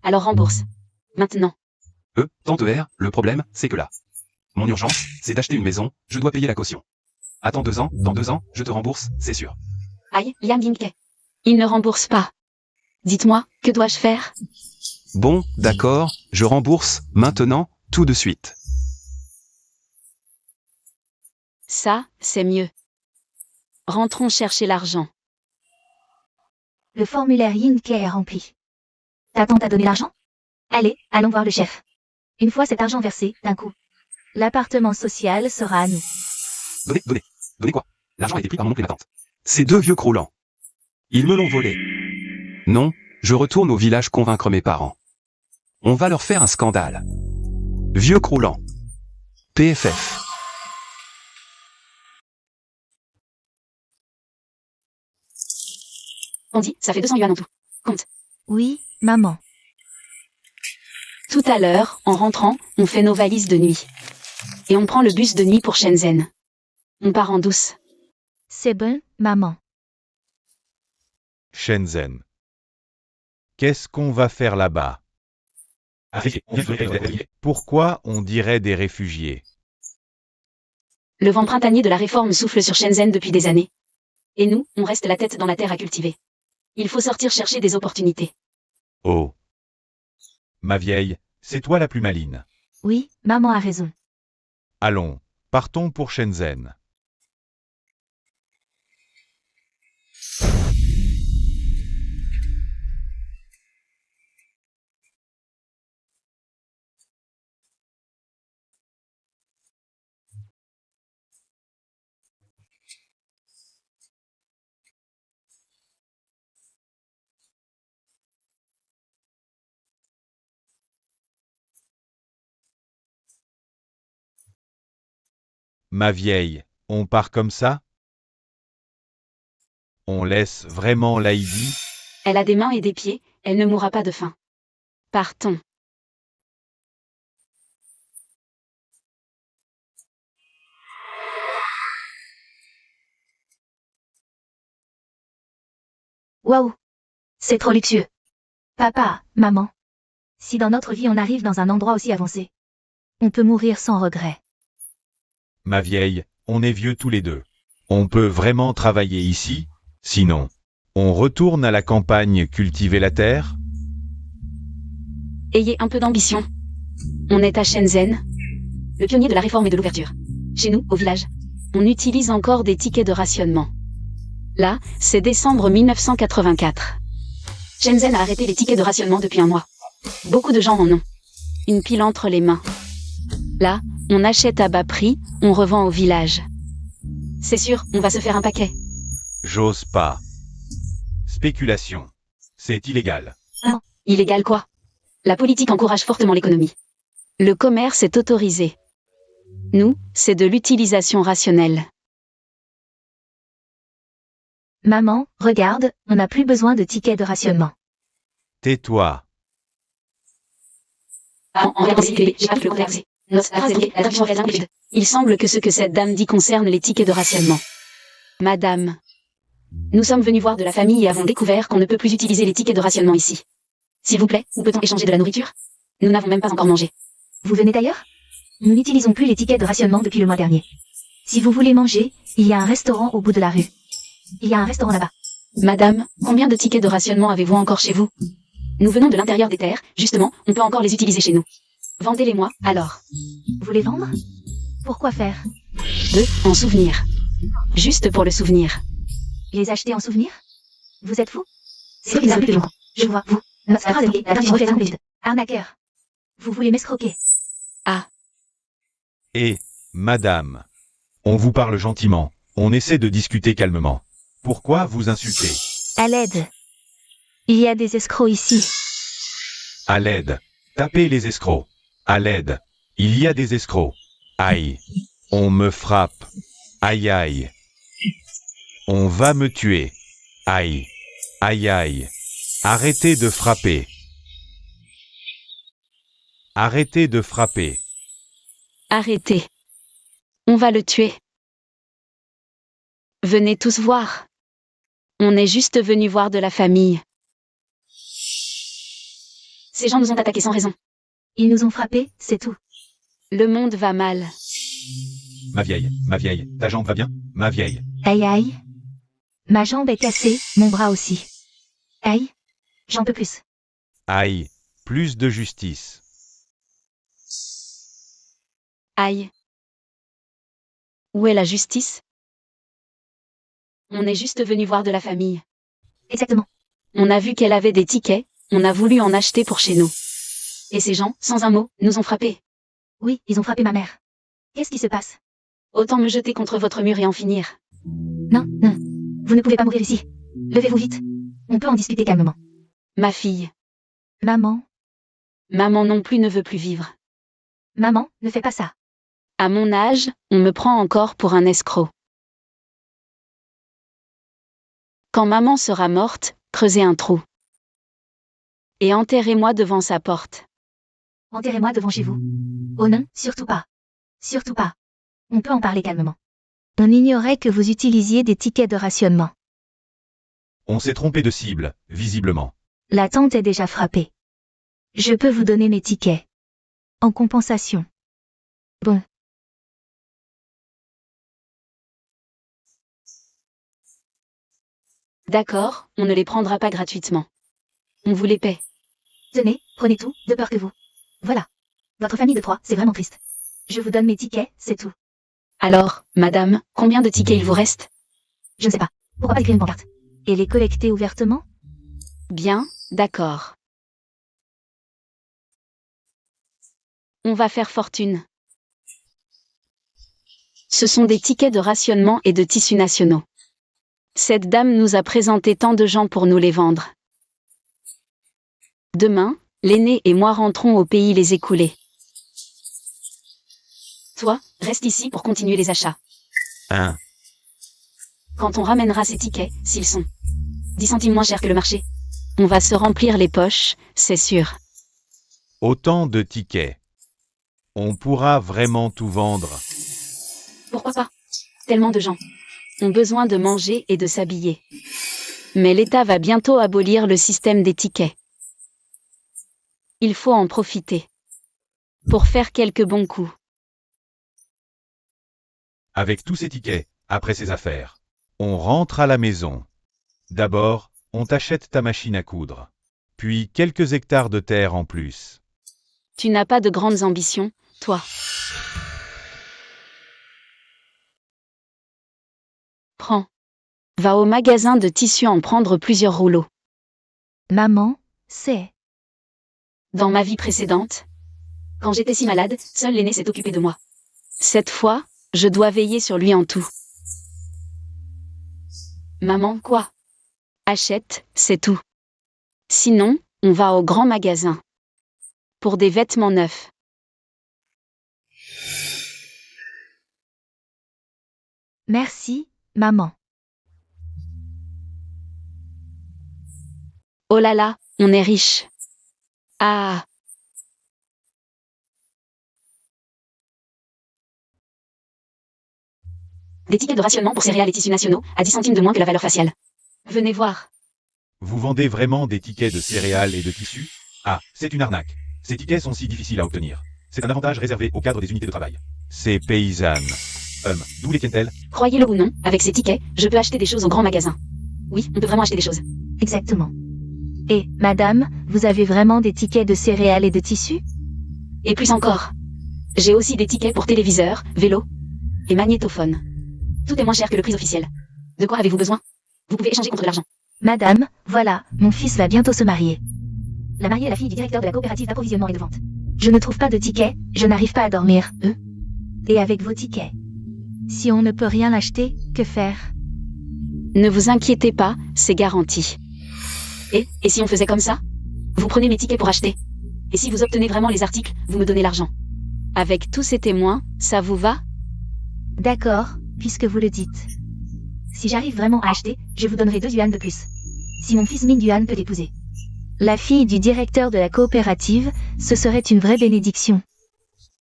Alors rembourse. Maintenant. Tante R, le problème, c'est que là. Mon urgence, c'est d'acheter une maison, je dois payer la caution. Attends 2 ans, dans 2 ans, je te rembourse, c'est sûr. Aïe, Liang Yingke. Il ne rembourse pas. Dites-moi, que dois-je faire? Bon, d'accord, je rembourse, maintenant, tout de suite. Ça, c'est mieux. Rentrons chercher l'argent. Le formulaire Yingke est rempli. Ta tante a donné l'argent? Allez, allons voir le chef. Une fois cet argent versé, d'un coup, l'appartement social sera à nous. Donnez quoi? L'argent a été pris par mon oncle et ma tante. Ces 2 vieux croulants. Ils me l'ont volé. Non, je retourne au village convaincre mes parents. On va leur faire un scandale. Vieux croulants. PFF. On dit, ça fait 200 yuan en tout. Compte. Oui, maman. Tout à l'heure, en rentrant, on fait nos valises de nuit. Et on prend le bus de nuit pour Shenzhen. On part en douce. C'est bon, maman. Shenzhen. Qu'est-ce qu'on va faire là-bas? Pourquoi on dirait des réfugiés? Le vent printanier de la réforme souffle sur Shenzhen depuis des années. Et nous, on reste la tête dans la terre à cultiver. Il faut sortir chercher des opportunités. Oh. Ma vieille, c'est toi la plus maline. Oui, maman a raison. Allons, partons pour Shenzhen. Ma vieille, on part comme ça? On laisse vraiment Lady? Elle a des mains et des pieds, elle ne mourra pas de faim. Partons. Waouh! C'est trop luxueux. Papa, maman. Si dans notre vie on arrive dans un endroit aussi avancé, on peut mourir sans regret. Ma vieille, on est vieux tous les deux. On peut vraiment travailler ici? Sinon, on retourne à la campagne cultiver la terre? Ayez un peu d'ambition. On est à Shenzhen, le pionnier de la réforme et de l'ouverture. Chez nous, au village, on utilise encore des tickets de rationnement. Là, c'est décembre 1984. Shenzhen a arrêté les tickets de rationnement depuis un mois. Beaucoup de gens en ont. Une pile entre les mains. Là, on achète à bas prix, on revend au village. C'est sûr, on va se faire un paquet. J'ose pas. Spéculation. C'est illégal. Illégal quoi? La politique encourage fortement l'économie. Le commerce est autorisé. Nous, c'est de l'utilisation rationnelle. Maman, regarde, on n'a plus besoin de tickets de rationnement. Tais-toi. Il semble que ce que cette dame dit concerne les tickets de rationnement. Madame, nous sommes venus voir de la famille et avons découvert qu'on ne peut plus utiliser les tickets de rationnement ici. S'il vous plaît, où peut-on échanger de la nourriture? Nous n'avons même pas encore mangé. Vous venez d'ailleurs? Nous n'utilisons plus les tickets de rationnement depuis le mois dernier. Si vous voulez manger, il y a un restaurant au bout de la rue. Il y a un restaurant là-bas. Madame, combien de tickets de rationnement avez-vous encore chez vous? Nous venons de l'intérieur des terres, justement, on peut encore les utiliser chez nous. Vendez-les-moi, alors. Vous les vendre? Pourquoi faire? En souvenir. Juste pour le souvenir. Les acheter en souvenir? Vous êtes fou? C'est bizarre que je vois, vous. Arnaqueur. Vous voulez m'escroquer? Et, madame. On vous parle gentiment. On essaie de discuter calmement. Pourquoi vous insultez? À l'aide. Il y a des escrocs ici. À l'aide. Tapez les escrocs. À l'aide. Il y a des escrocs. Aïe. On me frappe. Aïe aïe. On va me tuer. Aïe. Aïe aïe. Arrêtez de frapper. Arrêtez de frapper. Arrêtez. On va le tuer. Venez tous voir. On est juste venus voir de la famille. Ces gens nous ont attaqués sans raison. Ils nous ont frappés, c'est tout. Le monde va mal. Ma vieille, ta jambe va bien? Ma vieille. Aïe aïe. Ma jambe est cassée, mon bras aussi. Aïe. J'en peux plus. Aïe. Plus de justice. Aïe. Où est la justice? On est juste venu voir de la famille. Exactement. On a vu qu'elle avait des tickets, on a voulu en acheter pour chez nous. Et ces gens, sans un mot, nous ont frappés. Oui, ils ont frappé ma mère. Qu'est-ce qui se passe? Autant me jeter contre votre mur et en finir. Non. Vous ne pouvez pas mourir ici. Levez-vous vite. On peut en discuter calmement. Ma fille. Maman. Maman non plus ne veut plus vivre. Maman, ne fais pas ça. À mon âge, on me prend encore pour un escroc. Quand maman sera morte, creusez un trou. Et enterrez-moi devant sa porte. Enterrez-moi devant chez vous. Oh non, surtout pas. Surtout pas. On peut en parler calmement. On ignorait que vous utilisiez des tickets de rationnement. On s'est trompé de cible, visiblement. La tante est déjà frappée. Je peux vous donner mes tickets. En compensation. Bon. D'accord, on ne les prendra pas gratuitement. On vous les paie. Tenez, prenez tout, de peur que vous. Voilà. Votre famille de 3, c'est vraiment triste. Je vous donne mes tickets, c'est tout. Alors, madame, combien de tickets il vous reste? Je ne sais pas. Pourquoi pas écrire une pancarte? Et les collecter ouvertement? Bien, d'accord. On va faire fortune. Ce sont des tickets de rationnement et de tissus nationaux. Cette dame nous a présenté tant de gens pour nous les vendre. Demain, l'aîné et moi rentrons au pays les écouler. Toi, reste ici pour continuer les achats. Quand on ramènera ces tickets, s'ils sont 10 centimes moins chers que le marché, on va se remplir les poches, c'est sûr. Autant de tickets. On pourra vraiment tout vendre. Pourquoi pas? Tellement de gens ont besoin de manger et de s'habiller. Mais l'État va bientôt abolir le système des tickets. Il faut en profiter. Pour faire quelques bons coups. Avec tous ces tickets, après ces affaires, on rentre à la maison. D'abord, on t'achète ta machine à coudre. Puis quelques hectares de terre en plus. Tu n'as pas de grandes ambitions, toi. Prends. Va au magasin de tissus en prendre plusieurs rouleaux. Maman, c'est... Dans ma vie précédente, quand j'étais si malade, seul l'aîné s'est occupé de moi. Cette fois, je dois veiller sur lui en tout. Maman, quoi? Achète, c'est tout. Sinon, on va au grand magasin. Pour des vêtements neufs. Merci, maman. Oh là là, on est riche. Ah. Des tickets de rationnement pour céréales et tissus nationaux, à 10 centimes de moins que la valeur faciale. Venez voir. Vous vendez vraiment des tickets de céréales et de tissus? Ah, c'est une arnaque. Ces tickets sont si difficiles à obtenir. C'est un avantage réservé aux cadres des unités de travail. Ces paysannes. D'où les tiennent-elles? Croyez-le ou non, avec ces tickets, je peux acheter des choses au grand magasin. Oui, on peut vraiment acheter des choses. Exactement. Et, madame, vous avez vraiment des tickets de céréales et de tissus? Et plus encore. J'ai aussi des tickets pour téléviseurs, vélos et magnétophones. Tout est moins cher que le prix officiel. De quoi avez-vous besoin? Vous pouvez échanger contre l'argent. Madame, voilà, mon fils va bientôt se marier. La mariée est la fille du directeur de la coopérative d'approvisionnement et de vente. Je ne trouve pas de tickets, je n'arrive pas à dormir, Et avec vos tickets? Si on ne peut rien acheter, que faire? Ne vous inquiétez pas, c'est garanti. Et si on faisait comme ça? Vous prenez mes tickets pour acheter. Et si vous obtenez vraiment les articles, vous me donnez l'argent. Avec tous ces témoins, ça vous va? D'accord, puisque vous le dites. Si j'arrive vraiment à acheter, je vous donnerai 2 yuan de plus. Si mon fils Ming Yuan peut t'épouser. La fille du directeur de la coopérative, ce serait une vraie bénédiction.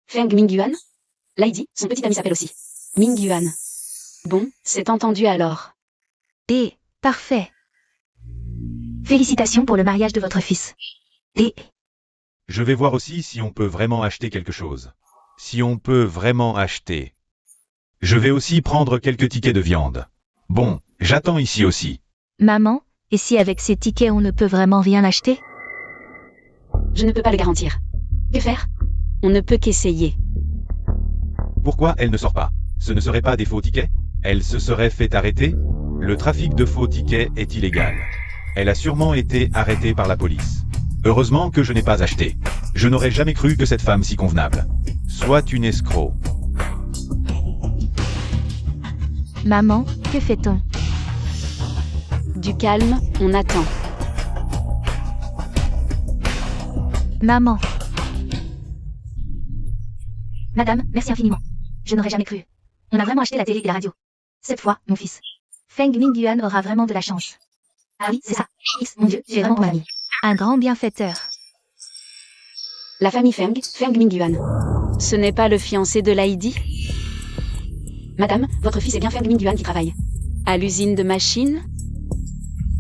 Feng Mingyuan? Lady, son petit ami s'appelle aussi Mingyuan. Bon, c'est entendu alors. Et, parfait. Félicitations pour le mariage de votre fils. Et... Je vais voir aussi si on peut vraiment acheter quelque chose. Si on peut vraiment acheter. Je vais aussi prendre quelques tickets de viande. Bon, j'attends ici aussi. Maman, et si avec ces tickets on ne peut vraiment rien acheter? Je ne peux pas le garantir. Que faire? On ne peut qu'essayer. Pourquoi elle ne sort pas? Ce ne serait pas des faux tickets? Elle se serait fait arrêter? Le trafic de faux tickets est illégal. Elle a sûrement été arrêtée par la police. Heureusement que je n'ai pas acheté. Je n'aurais jamais cru que cette femme si convenable soit une escroc. Maman, que fait-on? Du calme, on attend. Maman. Madame, merci infiniment. Je n'aurais jamais cru. On a vraiment acheté la télé et la radio. Cette fois, mon fils. Feng Mingyuan aura vraiment de la chance. Ah oui, c'est ça. X, mon Dieu, j'ai vraiment mon ami. Un grand bienfaiteur. La famille Feng Mingyuan. Ce n'est pas le fiancé de Lady? Madame, votre fils est bien Feng Mingyuan qui travaille. À l'usine de machines?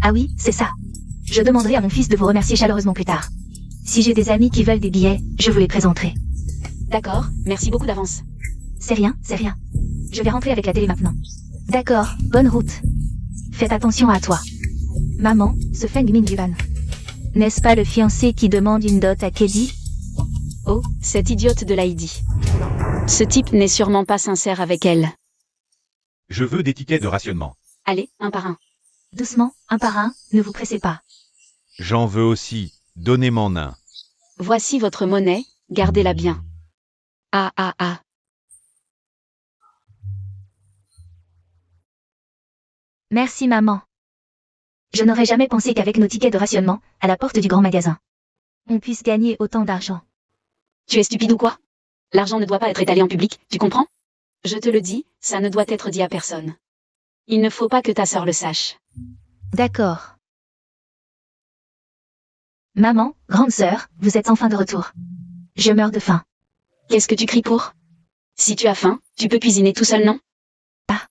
Ah oui, c'est ça. Je demanderai à mon fils de vous remercier chaleureusement plus tard. Si j'ai des amis qui veulent des billets, je vous les présenterai. D'accord, merci beaucoup d'avance. C'est rien, c'est rien. Je vais rentrer avec la télé maintenant. D'accord, bonne route. Faites attention à toi. Maman, ce Feng Mingyuan. N'est-ce pas le fiancé qui demande une dot à Keddy? Oh, cette idiote de Lady. Ce type n'est sûrement pas sincère avec elle. Je veux des tickets de rationnement. Allez, un par un. Doucement, un par un, ne vous pressez pas. J'en veux aussi. Donnez mon nain. Voici votre monnaie, gardez-la bien. Ah. Merci maman. Je n'aurais jamais pensé qu'avec nos tickets de rationnement, à la porte du grand magasin, on puisse gagner autant d'argent. Tu es stupide ou quoi? L'argent ne doit pas être étalé en public, tu comprends? Je te le dis, ça ne doit être dit à personne. Il ne faut pas que ta sœur le sache. D'accord. Maman, grande sœur, vous êtes enfin de retour. Je meurs de faim. Qu'est-ce que tu cries pour? Si tu as faim, tu peux cuisiner tout seul, non? Ah.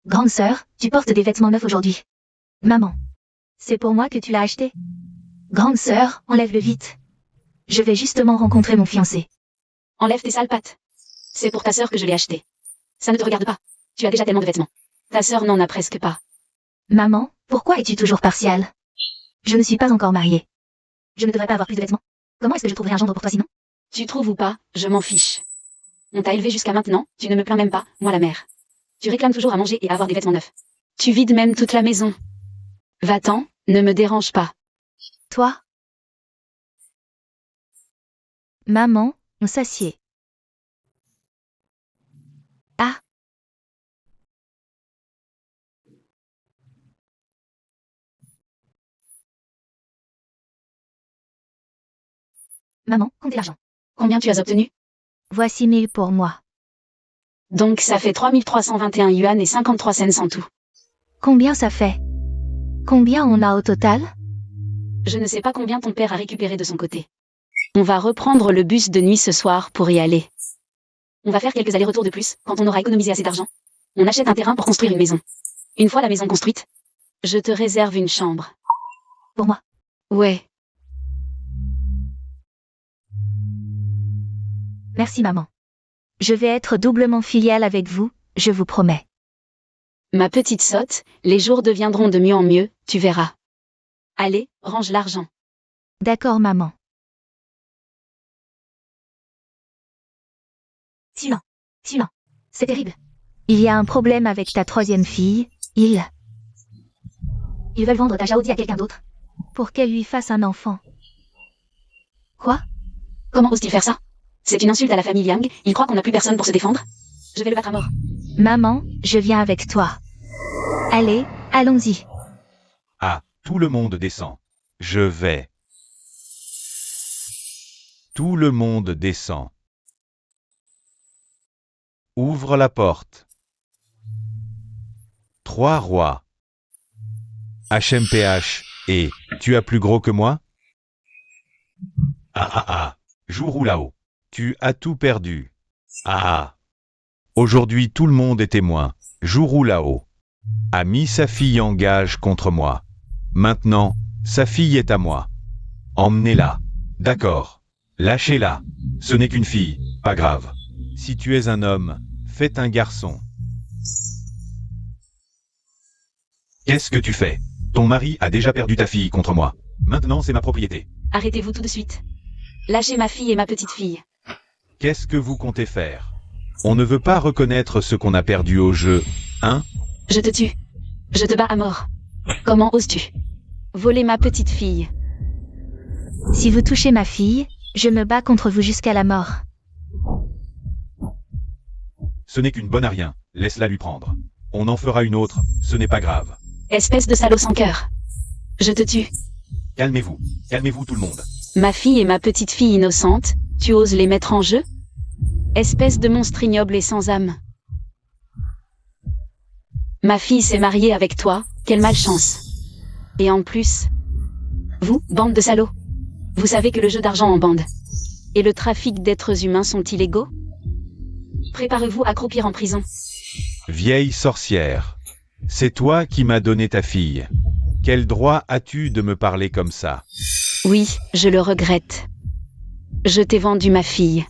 Grande sœur, tu portes des vêtements neufs aujourd'hui. Maman. C'est pour moi que tu l'as acheté? Grande sœur, enlève-le vite. Je vais justement rencontrer mon fiancé. Enlève tes sales pattes. C'est pour ta sœur que je l'ai acheté. Ça ne te regarde pas. Tu as déjà tellement de vêtements. Ta sœur n'en a presque pas. Maman, pourquoi es-tu toujours partiale? Je ne suis pas encore mariée. Je ne devrais pas avoir plus de vêtements. Comment est-ce que je trouverai un gendre pour toi sinon? Tu trouves ou pas, je m'en fiche. On t'a élevé jusqu'à maintenant, tu ne me plains même pas, moi la mère. Tu réclames toujours à manger et à avoir des vêtements neufs. Tu vides même toute la maison. Va-t'en, ne me dérange pas. Toi? Maman, on s'assied. Ah. Maman, comptez l'argent. Combien tu as obtenu? Voici 1000 pour moi. Donc ça fait 3321 yuan et 53 cents en tout. Combien ça fait? Combien on a au total? Je ne sais pas combien ton père a récupéré de son côté. On va reprendre le bus de nuit ce soir pour y aller. On va faire quelques allers-retours de plus, quand on aura économisé assez d'argent. On achète un terrain pour construire une maison. Une fois la maison construite, je te réserve une chambre. Pour moi. Ouais. Merci maman. Je vais être doublement filiale avec vous, je vous promets. Ma petite sotte, les jours deviendront de mieux en mieux, tu verras. Allez, range l'argent. D'accord maman. Silent. Silent. C'est terrible. Il y a un problème avec ta troisième fille, Ils veulent vendre ta Jaodi à quelqu'un d'autre. pour qu'elle lui fasse un enfant. Quoi? Comment ose-t-il faire ça? C'est une insulte à la famille Liang, il croit qu'on n'a plus personne pour se défendre. Je vais le battre à mort. Maman, je viens avec toi. Allez, allons-y. Ah, tout le monde descend. Je vais. Tout le monde descend. Ouvre la porte. 3 rois. HMPH, et tu as plus gros que moi? Ah ah ah, Jourou là-haut. Tu as tout perdu. Ah ah. Aujourd'hui tout le monde est témoin. Jourou là-haut a mis sa fille en gage contre moi. Maintenant, sa fille est à moi. Emmenez-la. D'accord. Lâchez-la. Ce n'est qu'une fille, pas grave. Si tu es un homme, fais un garçon. Qu'est-ce que tu fais? Ton mari a déjà perdu ta fille contre moi. Maintenant c'est ma propriété. Arrêtez-vous tout de suite. Lâchez ma fille et ma petite fille. Qu'est-ce que vous comptez faire? On ne veut pas reconnaître ce qu'on a perdu au jeu, hein? Je te tue. Je te bats à mort. Comment oses-tu voler ma petite fille? Si vous touchez ma fille, je me bats contre vous jusqu'à la mort. Ce n'est qu'une bonne à rien, laisse-la lui prendre. On en fera une autre, ce n'est pas grave. Espèce de salaud sans cœur. Je te tue. Calmez-vous tout le monde. Ma fille et ma petite fille innocente, tu oses les mettre en jeu? Espèce de monstre ignoble et sans âme. Ma fille s'est mariée avec toi, quelle malchance. Et en plus, vous, bande de salauds, vous savez que le jeu d'argent en bande et le trafic d'êtres humains sont illégaux? Préparez-vous à croupir en prison. Vieille sorcière, c'est toi qui m'as donné ta fille. Quel droit as-tu de me parler comme ça? Oui, je le regrette. Je t'ai vendu ma fille.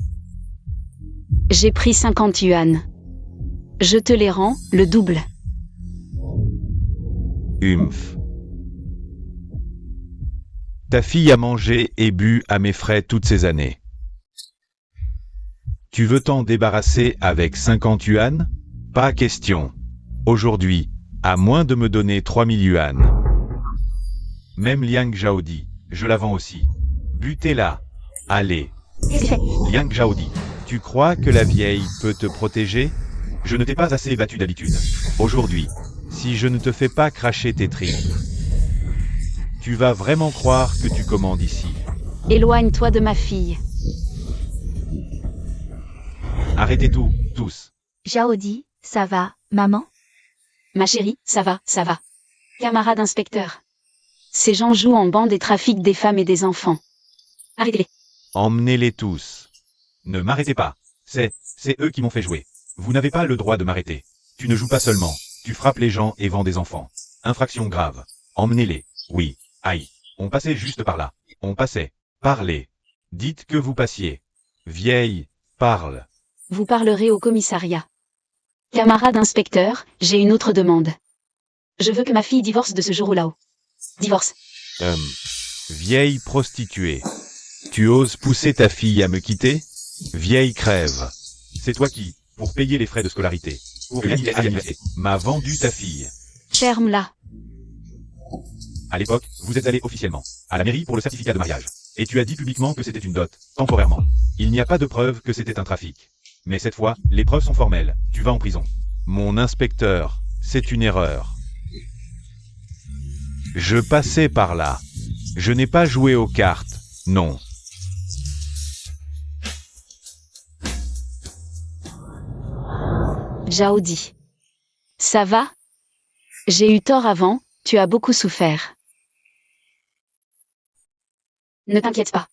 J'ai pris 50 yuan. Je te les rends, le double. Humph. Ta fille a mangé et bu à mes frais toutes ces années. Tu veux t'en débarrasser avec 50 yuan? Pas question. Aujourd'hui, à moins de me donner 3000 yuan. Même Liang Jaodi, je la vends aussi. Butez-la. Allez. Qu'est-ce que tu fais? Liang Jaodi, tu crois que la vieille peut te protéger? Je ne t'ai pas assez battu d'habitude. Aujourd'hui, si je ne te fais pas cracher tes tripes, tu vas vraiment croire que tu commandes ici. Éloigne-toi de ma fille. Arrêtez tout, tous. Jaodi, ça va, maman? Ma chérie, ça va, ça va. Camarade inspecteur. Ces gens jouent en bande et trafiquent des femmes et des enfants. Arrêtez-les. Emmenez-les tous. Ne m'arrêtez pas. C'est eux qui m'ont fait jouer. Vous n'avez pas le droit de m'arrêter. Tu ne joues pas seulement. Tu frappes les gens et vends des enfants. Infraction grave. Emmenez-les. Oui. Aïe. On passait juste par là. On passait. Parlez. Dites que vous passiez. Vieille, parle. Vous parlerez au commissariat. Camarade inspecteur, j'ai une autre demande. Je veux que ma fille divorce de ce jour là-haut. Divorce. Vieille prostituée. Tu oses pousser ta fille à me quitter? Vieille crève. C'est toi qui, pour payer les frais de scolarité, pour l'université, m'a vendu ta fille. Ferme-la. À l'époque, vous êtes allé officiellement à la mairie pour le certificat de mariage. Et tu as dit publiquement que c'était une dot, temporairement. Il n'y a pas de preuve que c'était un trafic. Mais cette fois, les preuves sont formelles. Tu vas en prison. Mon inspecteur, c'est une erreur. Je passais par là. Je n'ai pas joué aux cartes, non. Jaoudi. Ça va? J'ai eu tort avant, tu as beaucoup souffert. Ne t'inquiète pas.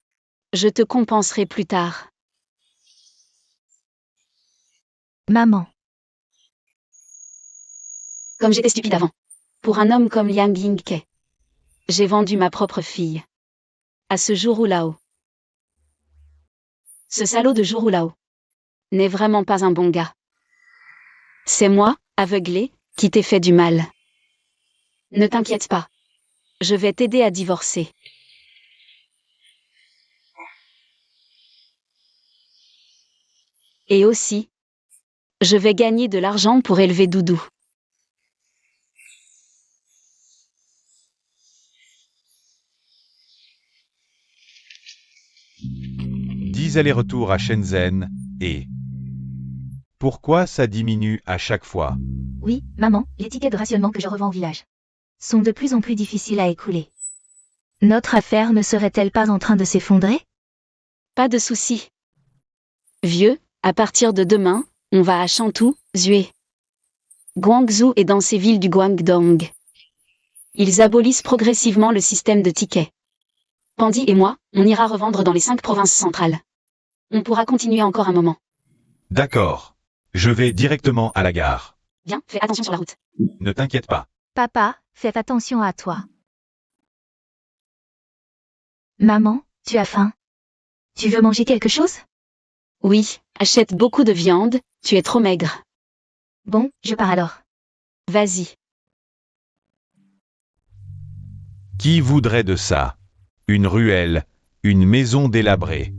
Je te compenserai plus tard. Maman. Comme j'étais stupide avant. Pour un homme comme Liang Yingke. J'ai vendu ma propre fille. À ce Zhuru Lao. Ce salaud de Zhuru Lao n'est vraiment pas un bon gars. C'est moi, aveuglé, qui t'ai fait du mal. Ne t'inquiète pas. Je vais t'aider à divorcer. Et aussi, je vais gagner de l'argent pour élever Doudou. Dix allers-retours à Shenzhen, et... Pourquoi ça diminue à chaque fois? Oui, maman, les tickets de rationnement que je revends au village Sont de plus en plus difficiles à écouler. Notre affaire ne serait-elle pas en train de s'effondrer? Pas de souci. Vieux, à partir de demain, on va à Shantou, Zhué. Guangzhou est dans ces villes du Guangdong. Ils abolissent progressivement le système de tickets. Pandy et moi, on ira revendre dans les 5 provinces centrales. On pourra continuer encore un moment. D'accord. Je vais directement à la gare. Bien, fais attention sur la route. Ne t'inquiète pas. Papa, fais attention à toi. Maman, tu as faim? Tu veux manger quelque chose? Oui, achète beaucoup de viande, tu es trop maigre. Bon, je pars alors. Vas-y. Qui voudrait de ça? Une ruelle, une maison délabrée.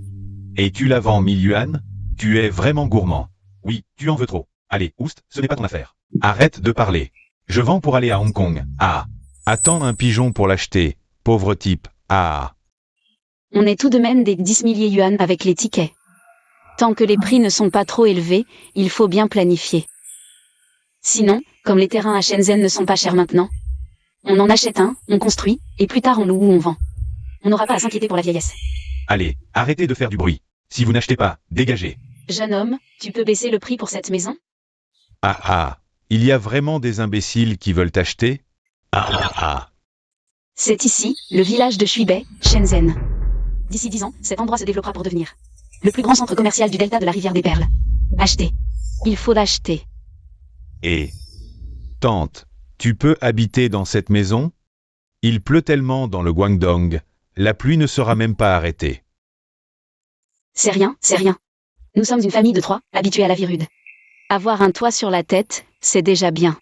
Et tu la vends 1000 yuan? Tu es vraiment gourmand. Oui, tu en veux trop. Allez, oust, ce n'est pas ton affaire. Arrête de parler. Je vends pour aller à Hong Kong. Ah. Attends un pigeon pour l'acheter. Pauvre type. Ah. On est tout de même des 10 milliers yuan avec les tickets. Tant que les prix ne sont pas trop élevés, il faut bien planifier. Sinon, comme les terrains à Shenzhen ne sont pas chers maintenant, on en achète un, on construit, et plus tard on loue ou on vend. On n'aura pas à s'inquiéter pour la vieillesse. Allez, arrêtez de faire du bruit. Si vous n'achetez pas, dégagez. Jeune homme, tu peux baisser le prix pour cette maison? Ah ah. Il y a vraiment des imbéciles qui veulent acheter? Ah ah ah. C'est ici, le village de Shuibei, Shenzhen. D'ici 10 ans, cet endroit se développera pour devenir le plus grand centre commercial du delta de la rivière des Perles. Achetez. Il faut l'acheter. Et... Tante, tu peux habiter dans cette maison? Il pleut tellement dans le Guangdong, la pluie ne sera même pas arrêtée. C'est rien, c'est rien. Nous sommes une famille de 3, habitués à la vie rude. Avoir un toit sur la tête, c'est déjà bien.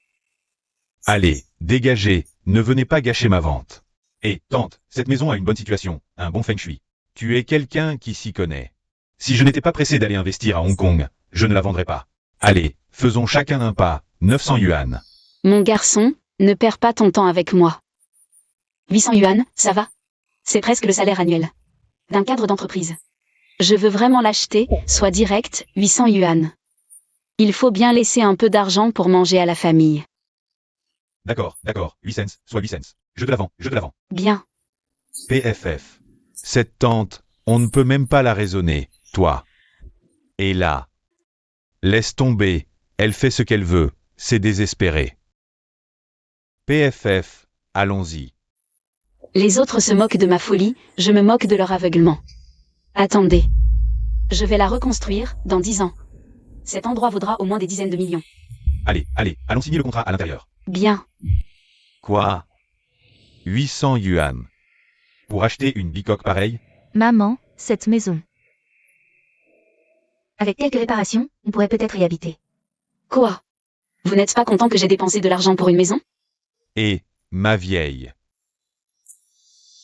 Allez, dégagez, ne venez pas gâcher ma vente. Et, tante, cette maison a une bonne situation, un bon feng shui. Tu es quelqu'un qui s'y connaît. Si je n'étais pas pressé d'aller investir à Hong Kong, je ne la vendrais pas. Allez, faisons chacun un pas, 900 yuan. Mon garçon, ne perds pas ton temps avec moi. 800 yuan, ça va? C'est presque le salaire annuel d'un cadre d'entreprise. Je veux vraiment l'acheter, soit direct, 800 yuan. Il faut bien laisser un peu d'argent pour manger à la famille. D'accord, 8 cents, soit 8 cents. Je te la vends, je te la vends. Bien. PFF. Cette tante, on ne peut même pas la raisonner, toi. Et là. Laisse tomber, elle fait ce qu'elle veut, c'est désespéré. PFF, allons-y. Les autres se moquent de ma folie, je me moque de leur aveuglement. Attendez. Je vais la reconstruire, dans 10 ans. Cet endroit vaudra au moins des dizaines de millions. Allez, allons signer le contrat à l'intérieur. Bien. Quoi? 800 yuan. Pour acheter une bicoque pareille? Maman, cette maison. Avec quelques réparations, on pourrait peut-être y habiter. Quoi? Vous n'êtes pas content que j'ai dépensé de l'argent pour une maison? Et, ma vieille.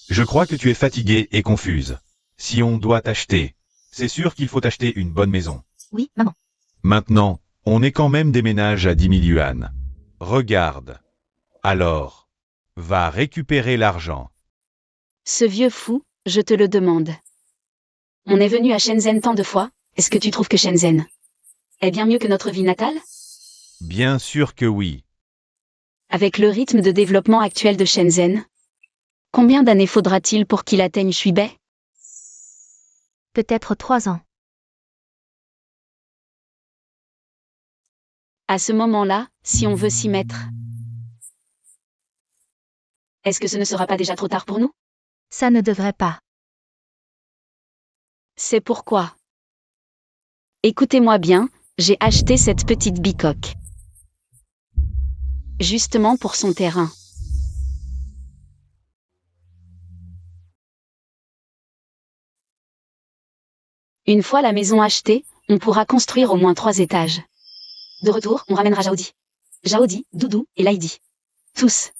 Je crois que tu es fatiguée et confuse. Si on doit t'acheter, c'est sûr qu'il faut acheter une bonne maison. Oui, maman. Maintenant, on est quand même des ménages à 10 000 yuan. Regarde. Alors, va récupérer l'argent. Ce vieux fou, je te le demande. On est venu à Shenzhen tant de fois, est-ce que tu trouves que Shenzhen est bien mieux que notre ville natale? Bien sûr que oui. Avec le rythme de développement actuel de Shenzhen, combien d'années faudra-t-il pour qu'il atteigne Shuibei? Peut-être 3 ans. À ce moment-là, si on veut s'y mettre, est-ce que ce ne sera pas déjà trop tard pour nous? Ça ne devrait pas. C'est pourquoi. Écoutez-moi bien, j'ai acheté cette petite bicoque. Justement pour son terrain. Une fois la maison achetée, on pourra construire au moins 3 étages. De retour, on ramènera Jaodi. Jaodi, Doudou et Laidi. Tous.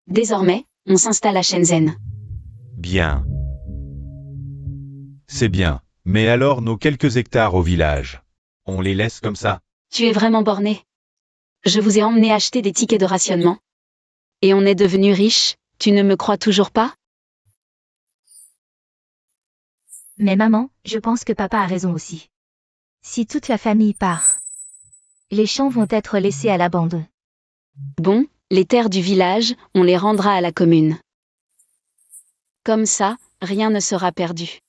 Désormais, on s'installe à Shenzhen. Bien. C'est bien. Mais alors nos quelques hectares au village, on les laisse comme ça? Tu es vraiment borné. Je vous ai emmené acheter des tickets de rationnement. Et on est devenu riche, tu ne me crois toujours pas? Mais maman, je pense que papa a raison aussi. Si toute la famille part, les champs vont être laissés à l'abandon. Bon, les terres du village, on les rendra à la commune. Comme ça, rien ne sera perdu.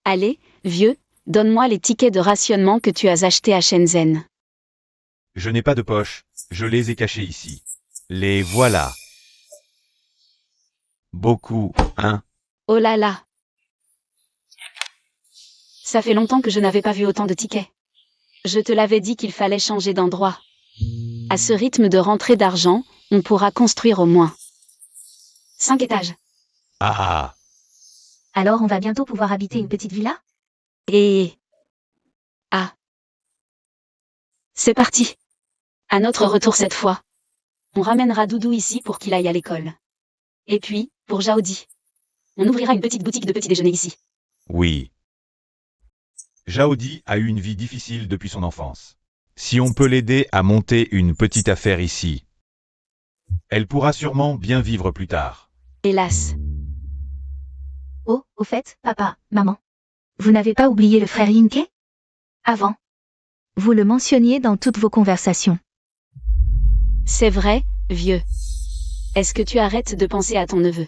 Allez, vieux, donne-moi les tickets de rationnement que tu as achetés à Shenzhen. Je n'ai pas de poche, je les ai cachés ici. Les voilà. Beaucoup, hein? Oh là là! Ça fait longtemps que je n'avais pas vu autant de tickets. Je te l'avais dit qu'il fallait changer d'endroit. À ce rythme de rentrée d'argent, on pourra construire au moins 5 étages. Ah! Alors on va bientôt pouvoir habiter une petite villa? Et... Ah. C'est parti. À notre retour cette fois. On ramènera Doudou ici pour qu'il aille à l'école. Et puis, pour Jaodi, on ouvrira une petite boutique de petit déjeuner ici. Oui. Jaodi a eu une vie difficile depuis son enfance. Si on peut l'aider à monter une petite affaire ici, elle pourra sûrement bien vivre plus tard. Hélas. Oh, au fait, papa, maman. Vous n'avez pas oublié le frère Yinke? Avant. Vous le mentionniez dans toutes vos conversations. C'est vrai, vieux. Est-ce que tu arrêtes de penser à ton neveu?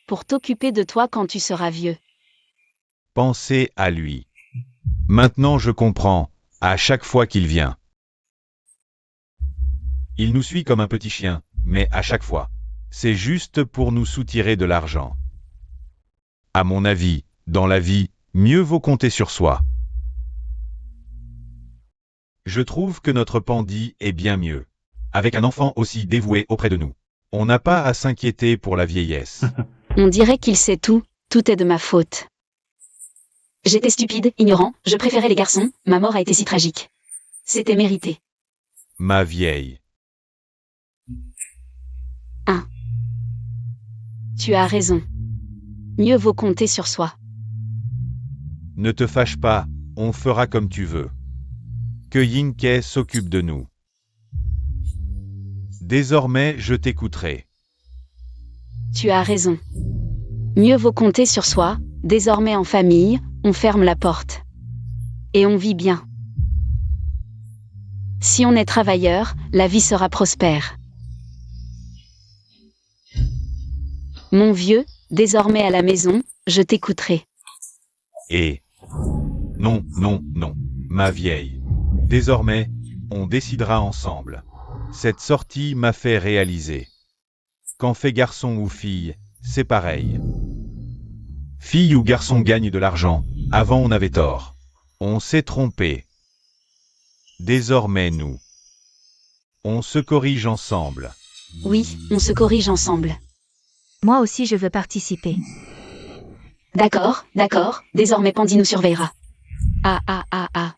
Pour t'occuper de toi quand tu seras vieux. Pensez à lui. Maintenant je comprends, à chaque fois qu'il vient. Il nous suit comme un petit chien, mais à chaque fois. C'est juste pour nous soutirer de l'argent. À mon avis, dans la vie, mieux vaut compter sur soi. Je trouve que notre Pandi est bien mieux. Avec un enfant aussi dévoué auprès de nous. On n'a pas à s'inquiéter pour la vieillesse. On dirait qu'il sait tout, tout est de ma faute. J'étais stupide, ignorant, je préférais les garçons, ma mort a été si tragique. C'était mérité. Ma vieille. Tu as raison. Mieux vaut compter sur soi. Ne te fâche pas, on fera comme tu veux. Que Yinke s'occupe de nous. Désormais, je t'écouterai. Tu as raison. Mieux vaut compter sur soi, désormais en famille, on ferme la porte. Et on vit bien. Si on est travailleur, la vie sera prospère. Mon vieux, désormais à la maison, je t'écouterai. Et... Non, non, non, ma vieille. Désormais, on décidera ensemble. Cette sortie m'a fait réaliser. Qu'en fait garçon ou fille, c'est pareil. Fille ou garçon gagne de l'argent, avant on avait tort. On s'est trompé. Désormais nous. On se corrige ensemble. Oui, on se corrige ensemble. Moi aussi je veux participer. D'accord, d'accord, désormais Pandi nous surveillera. Ah ah ah ah.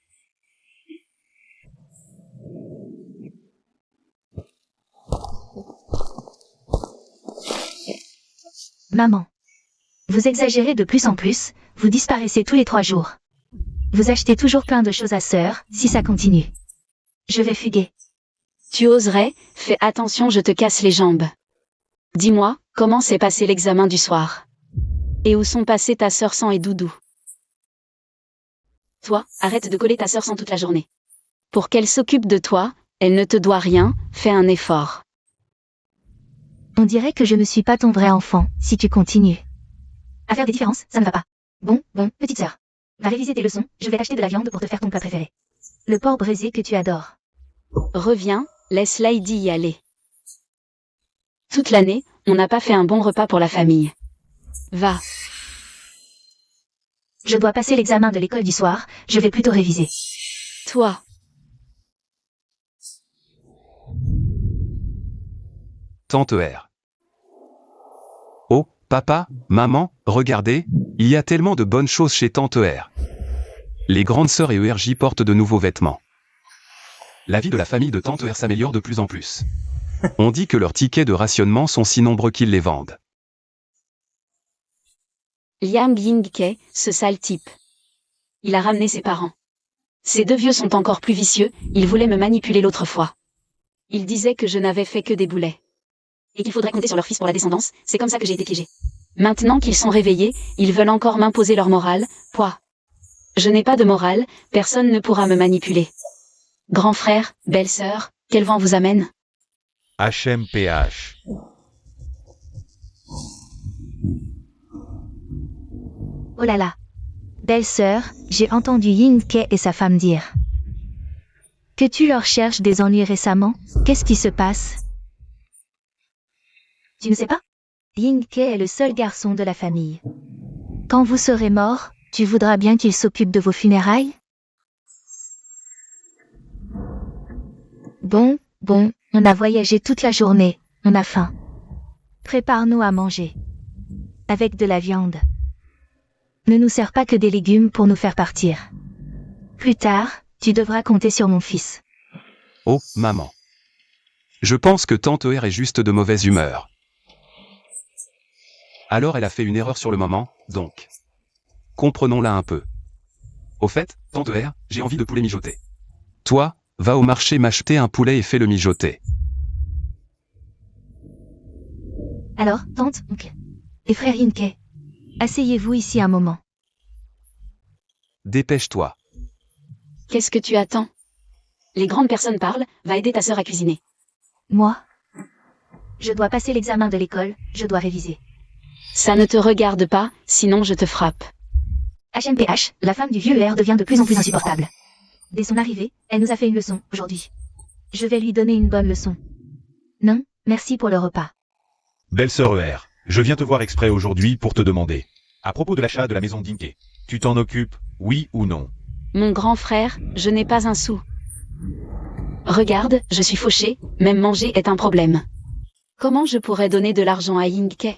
Maman, Vous exagérez de plus en plus, vous disparaissez tous les 3 jours. Vous achetez toujours plein de choses à sœur, si ça continue. Je vais fuguer. Tu oserais, fais attention, je te casse les jambes. Dis-moi, comment s'est passé l'examen du soir? Et où sont passés ta sœur Sang et Doudou? Toi, arrête de coller ta sœur Sang toute la journée. Pour qu'elle s'occupe de toi, elle ne te doit rien, fais un effort. On dirait que je ne suis pas ton vrai enfant, si tu continues. À faire des différences, ça ne va pas. Bon, petite sœur. Va réviser tes leçons, je vais t'acheter de la viande pour te faire ton plat préféré. Le porc braisé que tu adores. Reviens, laisse Lady y aller. Toute l'année, on n'a pas fait un bon repas pour la famille. Va. Je dois passer l'examen de l'école du soir, je vais plutôt réviser. Toi. Tante R. Oh, papa, maman, regardez, il y a tellement de bonnes choses chez Tante R. Les grandes sœurs et ERJ portent de nouveaux vêtements. La vie de la famille de Tante R s'améliore de plus en plus. On dit que leurs tickets de rationnement sont si nombreux qu'ils les vendent. Liam Ying-Ke, ce sale type. Il a ramené ses parents. Ces 2 vieux sont encore plus vicieux, ils voulaient me manipuler l'autre fois. Ils disaient que je n'avais fait que des boulets. Et qu'il faudrait compter sur leur fils pour la descendance, c'est comme ça que j'ai été piégée. Maintenant qu'ils sont réveillés, ils veulent encore m'imposer leur morale, Je n'ai pas de morale, personne ne pourra me manipuler. Grand frère, belle-sœur, quel vent vous amène? HMPH. Oh là là. Belle-sœur, j'ai entendu Ying-Ke et sa femme dire que tu leur cherches des ennuis récemment. Qu'est-ce qui se passe? Tu ne sais pas? Ying-Ke est le seul garçon de la famille. Quand vous serez mort, tu voudras bien qu'il s'occupe de vos funérailles? Bon, on a voyagé toute la journée, on a faim. Prépare-nous à manger. Avec de la viande. Ne nous sers pas que des légumes pour nous faire partir. Plus tard, tu devras compter sur mon fils. Oh, maman. Je pense que Tante R est juste de mauvaise humeur. Alors elle a fait une erreur sur le moment, donc. Comprenons-la un peu. Au fait, Tante R, j'ai envie de poulet mijoté. Toi, va au marché m'acheter un poulet et fais-le mijoter. Alors, tante, oncle. Et frère Ying-Ke. Asseyez-vous ici un moment. Dépêche-toi. Qu'est-ce que tu attends? Les grandes personnes parlent, va aider ta sœur à cuisiner. Moi? Je dois passer l'examen de l'école, je dois réviser. Ça ne te regarde pas, sinon je te frappe. HMPH, la femme du vieux R devient de plus en plus insupportable. Dès son arrivée, elle nous a fait une leçon, aujourd'hui. Je vais lui donner une bonne leçon. Non, merci pour le repas. Belle-sœur ER, je viens te voir exprès aujourd'hui pour te demander. À propos de l'achat de la maison d'Inke, tu t'en occupes, oui ou non? Mon grand frère, je n'ai pas un sou. Regarde, je suis fauchée, même manger est un problème. Comment je pourrais donner de l'argent à Ying-Ke?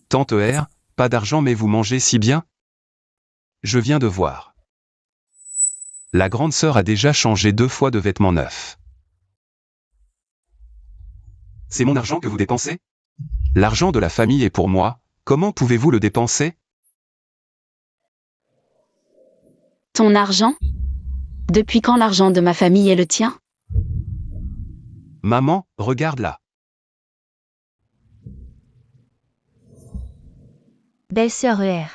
Tante R, pas d'argent mais vous mangez si bien? Je viens de voir. La grande sœur a déjà changé 2 fois de vêtements neufs. C'est mon argent que vous dépensez? L'argent de la famille est pour moi, comment pouvez-vous le dépenser? Ton argent? Depuis quand l'argent de ma famille est le tien? Maman, regarde là. Belle-sœur ER.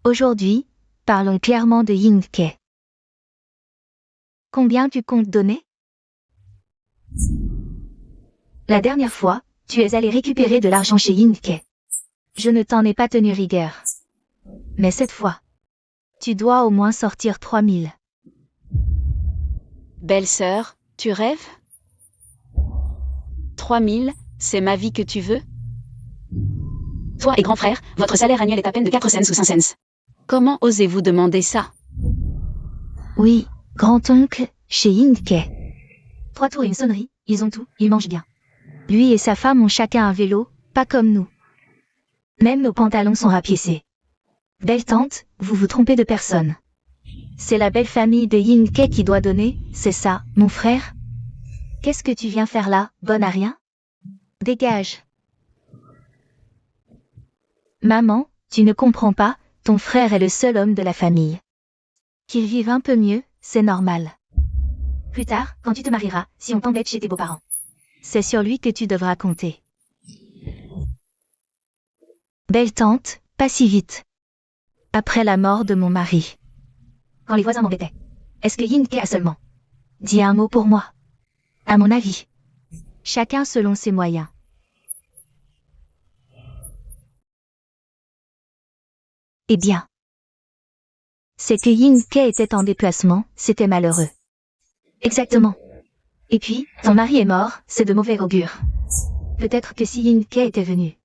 Aujourd'hui, parlons clairement de Ying-Ke. Combien tu comptes donner? La dernière fois, tu es allé récupérer de l'argent chez Ying-Ke. Je ne t'en ai pas tenu rigueur. Mais cette fois, tu dois au moins sortir 3000. Belle-sœur, tu rêves? 3000, c'est ma vie que tu veux? Toi et grand frère, votre salaire annuel est à peine de 4 cents ou 5 cents. Comment osez-vous demander ça? Oui, grand-oncle, chez Ying-Ke. 3 tours et une sonnerie, ils ont tout, ils mangent bien. Lui et sa femme ont chacun un vélo, pas comme nous. Même nos pantalons sont rapiécés. Belle tante, vous vous trompez de personne. C'est la belle famille de Ying-Ke qui doit donner, c'est ça, mon frère? Qu'est-ce que tu viens faire là, bonne à rien? Dégage. Maman, tu ne comprends pas, ton frère est le seul homme de la famille. Qu'il vive un peu mieux, c'est normal. Plus tard, quand tu te marieras, si on t'embête chez tes beaux-parents. C'est sur lui que tu devras compter. Belle tante, pas si vite. Après la mort de mon mari. Quand les voisins m'embêtaient. Est-ce que Yin Ke a seulement Dis un mot pour moi. À mon avis. Chacun selon ses moyens. Eh bien. C'est que Yin Ke était en déplacement, c'était malheureux. Exactement. Et puis, ton mari est mort, c'est de mauvais augure. Peut-être que si Yin Ke était venu.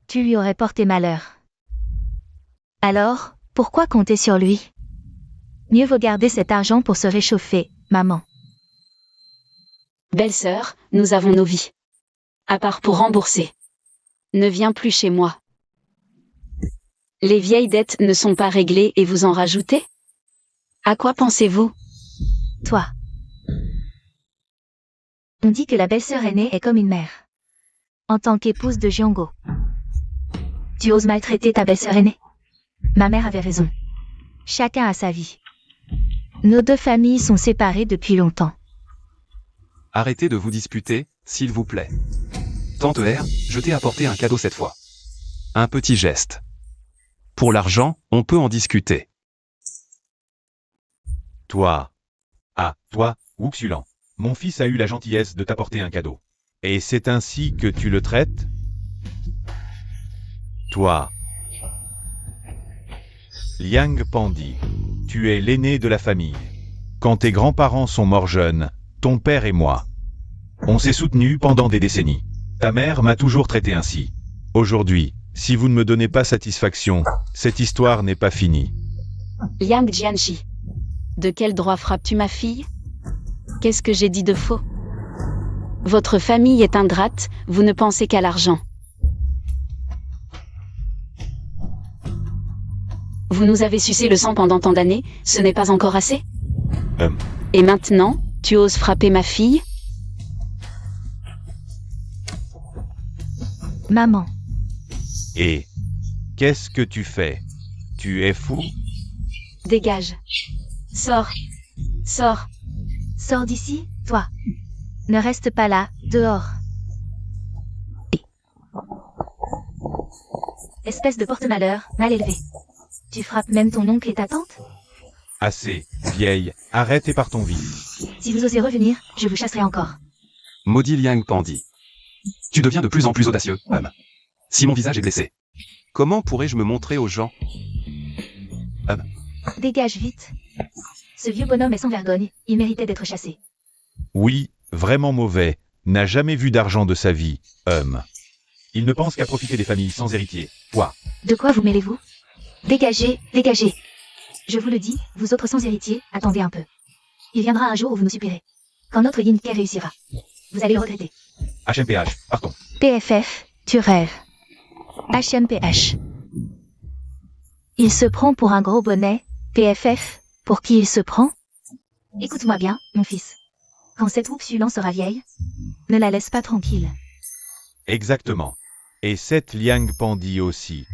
Tu lui aurais porté malheur. Alors, pourquoi compter sur lui? Mieux vaut garder cet argent pour se réchauffer, maman. Belle-sœur, nous avons nos vies. À part pour rembourser. Ne viens plus chez moi. Les vieilles dettes ne sont pas réglées et vous en rajoutez? À quoi pensez-vous? Toi. On dit que la belle-sœur aînée est comme une mère. En tant qu'épouse de Giongo. Tu oses maltraiter ta belle-sœur aînée? Ma mère avait raison. Chacun a sa vie. Nos deux familles sont séparées depuis longtemps. Arrêtez de vous disputer, s'il vous plaît. Tante R, je t'ai apporté un cadeau cette fois. Un petit geste. Pour l'argent, on peut en discuter. Toi. Ah, toi, Wuxulan. Mon fils a eu la gentillesse de t'apporter un cadeau. Et c'est ainsi que tu le traites? Toi. Liang Pandi. Tu es l'aîné de la famille. Quand tes grands-parents sont morts jeunes, ton père et moi. On s'est soutenus pendant des décennies. Ta mère m'a toujours traité ainsi. Aujourd'hui, si vous ne me donnez pas satisfaction, cette histoire n'est pas finie. Liang Jianchi. De quel droit frappes-tu ma fille? Qu'est-ce que j'ai dit de faux? Votre famille est ingrate, vous ne pensez qu'à l'argent. Vous nous avez sucé le sang pendant tant d'années, ce n'est pas encore assez? Et maintenant, tu oses frapper ma fille? Maman. Et qu'est-ce que tu fais? Tu es fou? Dégage. Sors. Sors. Sors d'ici, toi. Ne reste pas là, dehors. Espèce de porte-malheur, mal élevé. Tu frappes même ton oncle et ta tante? Assez, vieille, arrête et partons vite. Si vous osez revenir, je vous chasserai encore. Maudit Liang Pandi. Tu deviens de plus en plus audacieux, homme. Si mon visage est blessé, comment pourrais-je me montrer aux gens? Dégage vite. Ce vieux bonhomme est sans vergogne, il méritait d'être chassé. Oui, vraiment mauvais, n'a jamais vu d'argent de sa vie, homme. Il ne pense qu'à profiter des familles sans héritier. Quoi? De quoi vous mêlez-vous? Dégagez, dégagez. Je vous le dis, vous autres sans héritier, attendez un peu. Il viendra un jour où vous nous suppléerez. Quand notre Yin Ke réussira. Vous allez le regretter. HMPH, partons. PFF, tu rêves. HMPH. Il se prend pour un gros bonnet. PFF, pour qui il se prend? Écoute-moi bien, mon fils. Quand cette Wuxulan sera vieille, ne la laisse pas tranquille. Exactement. Et cette Liang Pandi aussi.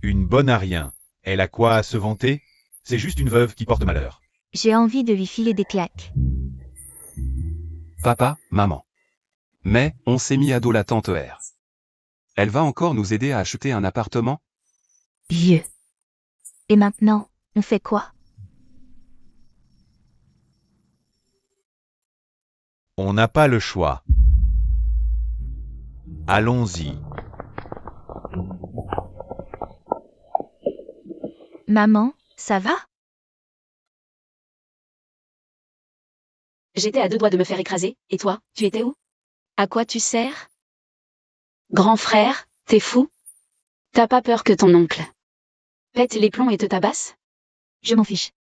Une bonne à rien. Elle a quoi à se vanter? C'est juste une veuve qui porte malheur. J'ai envie de lui filer des claques. Papa, maman. Mais, on s'est mis à dos la tante R. Elle va encore nous aider à acheter un appartement? Vieux. Et maintenant, on fait quoi? On n'a pas le choix. Allons-y. Maman, ça va? J'étais à deux doigts de me faire écraser, et toi, tu étais où? À quoi tu sers? Grand frère, t'es fou? T'as pas peur que ton oncle pète les plombs et te tabasse? Je m'en fiche.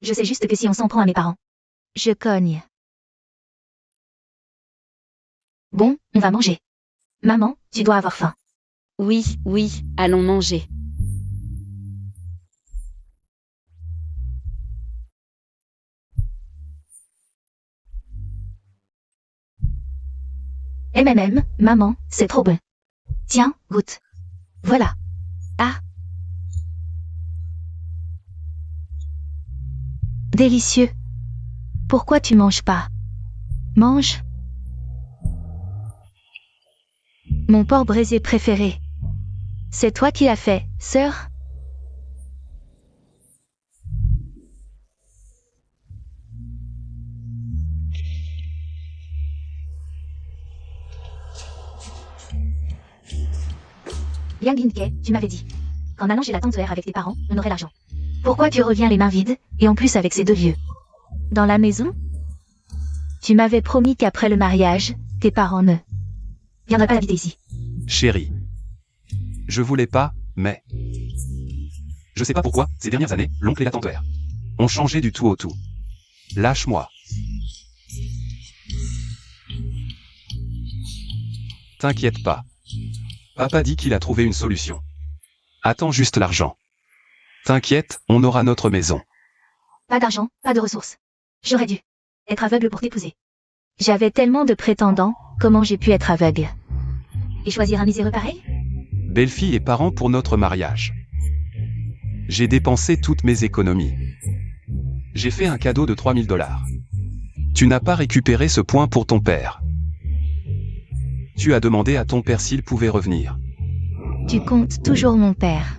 Je sais juste que si on s'en prend à mes parents. Je cogne. Bon, on va manger. Maman, tu dois avoir faim. Oui, oui, allons manger. Maman, c'est trop bon. Tiens, goûte. Voilà. Ah. Délicieux. Pourquoi tu manges pas? Mange. Mon porc braisé préféré. C'est toi qui l'as fait, sœur? Yang Ginke, tu m'avais dit. Qu'en allant chez la tante R avec tes parents, on aurait l'argent. Pourquoi tu reviens les mains vides, et en plus avec ces deux vieux? Dans la maison? Tu m'avais promis qu'après le mariage, tes parents ne viendraient pas habiter ici. Chérie. Je voulais pas, mais... Je sais pas pourquoi, ces dernières années, l'oncle et la tante R ont changé du tout au tout. Lâche-moi. T'inquiète pas. Papa dit qu'il a trouvé une solution. Attends juste l'argent. T'inquiète, on aura notre maison. Pas d'argent, pas de ressources. J'aurais dû être aveugle pour t'épouser. J'avais tellement de prétendants, comment j'ai pu être aveugle? Et choisir un miséreux pareil? Belle-fille et parents pour notre mariage. J'ai dépensé toutes mes économies. J'ai fait un cadeau de $3000. Tu n'as pas récupéré ce point pour ton père. Tu as demandé à ton père s'il pouvait revenir. Tu comptes toujours mon père.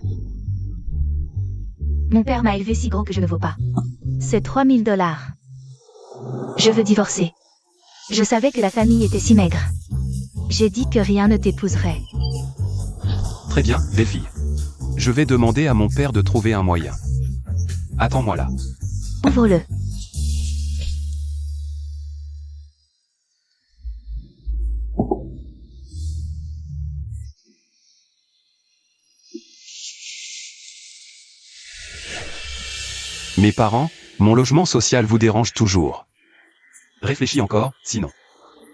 Mon père m'a élevé si gros que je ne vaux pas. C'est $3000. Je veux divorcer. Je savais que la famille était si maigre. J'ai dit que rien ne t'épouserait. Très bien, belle-fille. Je vais demander à mon père de trouver un moyen. Attends-moi là. Ouvre-le. Mes parents, mon logement social vous dérange toujours. Réfléchis encore, sinon.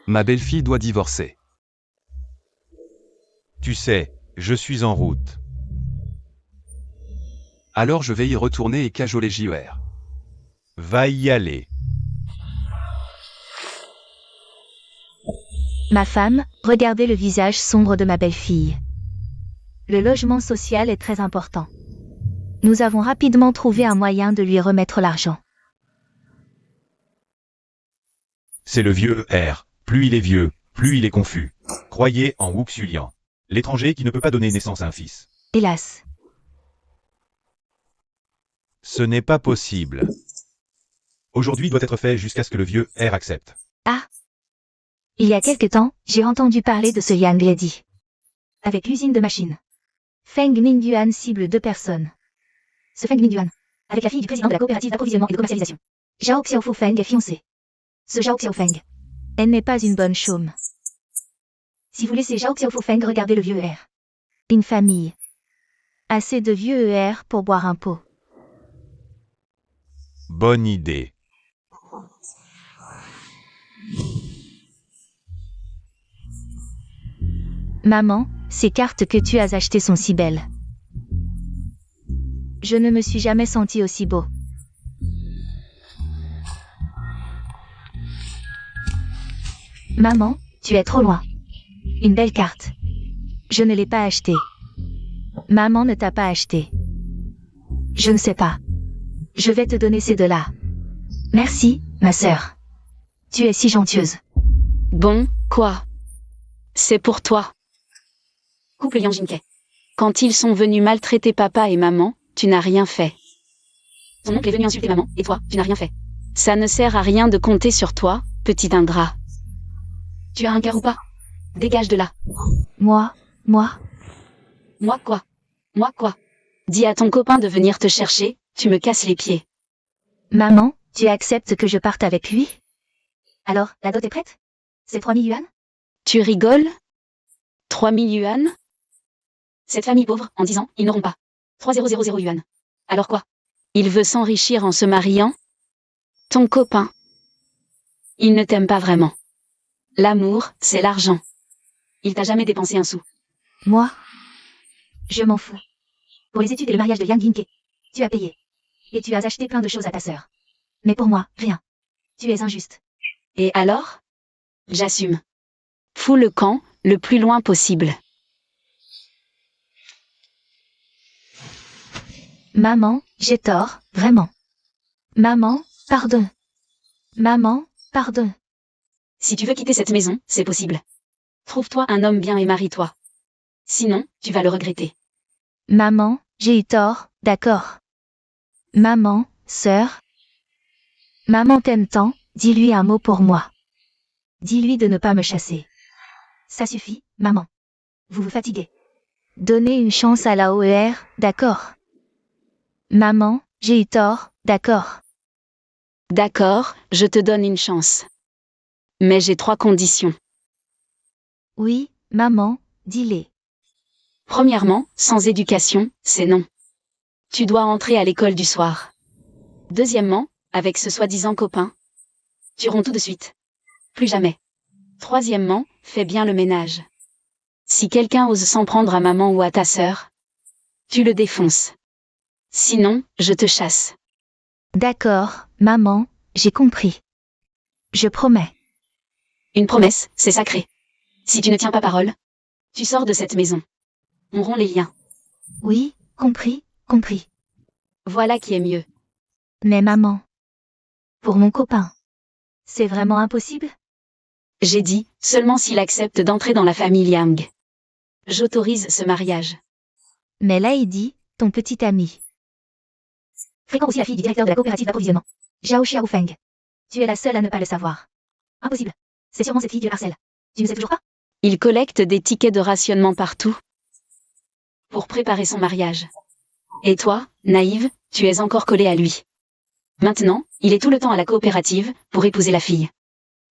Ma belle-fille doit divorcer. Tu sais, je suis en route. Alors je vais y retourner et cajoler JER. Va y aller. Ma femme, regardez le visage sombre de ma belle-fille. Le logement social est très important. Nous avons rapidement trouvé un moyen de lui remettre l'argent. C'est le vieux R. Plus il est vieux, plus il est confus. Croyez en Wuxulian. L'étranger qui ne peut pas donner naissance à un fils. Hélas. Ce n'est pas possible. Aujourd'hui doit être fait jusqu'à ce que le vieux R accepte. Ah. Il y a quelque temps, j'ai entendu parler de ce Yang Lady. Avec l'usine de machines. Feng Mingyuan cible 2 personnes. Ce Feng Mingyuan. Avec la fille du président de la coopérative d'approvisionnement et de commercialisation. Zhao Xiaofu Feng est fiancé. Ce Zhao Xiaofeng. Elle n'est pas une bonne chôme. Si vous laissez Zhao Xiaofu Feng regarder le vieux ER. Une famille. Assez de vieux ER pour boire un pot. Bonne idée. Maman, ces cartes que tu as achetées sont si belles. Je ne me suis jamais senti aussi beau. Maman, tu es trop loin. Une belle carte. Je ne l'ai pas achetée. Maman ne t'a pas acheté. Je ne sais pas. Je vais te donner ces deux-là. Merci, ma sœur. Tu es si gentilleuse. Bon, quoi? C'est pour toi. Couple Yang Jinke. Quand ils sont venus maltraiter papa et maman, tu n'as rien fait. Ton oncle est venu insulter maman, et toi, tu n'as rien fait. Ça ne sert à rien de compter sur toi, petit ingrat. Tu as un cœur ou pas? Dégage de là. Moi. Moi quoi? Moi quoi? Dis à ton copain de venir te chercher, tu me casses les pieds. Maman, tu acceptes que je parte avec lui? Alors, la dot est prête? C'est 3000 yuan? Tu rigoles? 3000 yuan? Cette famille pauvre, en 10 ans, ils n'auront pas 3000 yuan. Alors quoi? Il veut s'enrichir en se mariant? Ton copain. Il ne t'aime pas vraiment. L'amour, c'est l'argent. Il t'a jamais dépensé un sou. Moi? Je m'en fous. Pour les études et le mariage de Yang Ginke, tu as payé. Et tu as acheté plein de choses à ta sœur. Mais pour moi, rien. Tu es injuste. Et alors? J'assume. Fous le camp, le plus loin possible. Maman, j'ai tort, vraiment. Maman, pardon. Maman, pardon. Si tu veux quitter cette maison, c'est possible. Trouve-toi un homme bien et marie-toi. Sinon, tu vas le regretter. Maman, j'ai eu tort, d'accord. Maman, sœur. Maman t'aime tant, dis-lui un mot pour moi. Dis-lui de ne pas me chasser. Ça suffit, maman. Vous vous fatiguez. Donnez une chance à la OER, d'accord. Maman, j'ai eu tort, d'accord. D'accord, je te donne une chance. Mais j'ai 3 conditions. Oui, maman, dis-les. Premièrement, sans éducation, c'est non. Tu dois entrer à l'école du soir. Deuxièmement, avec ce soi-disant copain. Tu romps tout de suite. Plus jamais. Troisièmement, fais bien le ménage. Si quelqu'un ose s'en prendre à maman ou à ta sœur, tu le défonces. Sinon, je te chasse. D'accord, maman, j'ai compris. Je promets. Une promesse, c'est sacré. Si tu ne tiens pas parole, tu sors de cette maison. On rompt les liens. Oui, compris, compris. Voilà qui est mieux. Mais maman, Pour mon copain. c'est vraiment impossible? J'ai dit, seulement s'il accepte d'entrer dans la famille Yang. J'autorise ce mariage. Mais Lady, ton petit ami. Fréquent aussi la fille du directeur de la coopérative d'approvisionnement. Zhao Xiaofeng. Tu es la seule à ne pas le savoir. Impossible. C'est sûrement cette fille du harcèle. Tu ne sais toujours pas? Il collecte des tickets de rationnement partout pour préparer son mariage. Et toi, naïve, tu es encore collée à lui. Maintenant, il est tout le temps à la coopérative pour épouser la fille.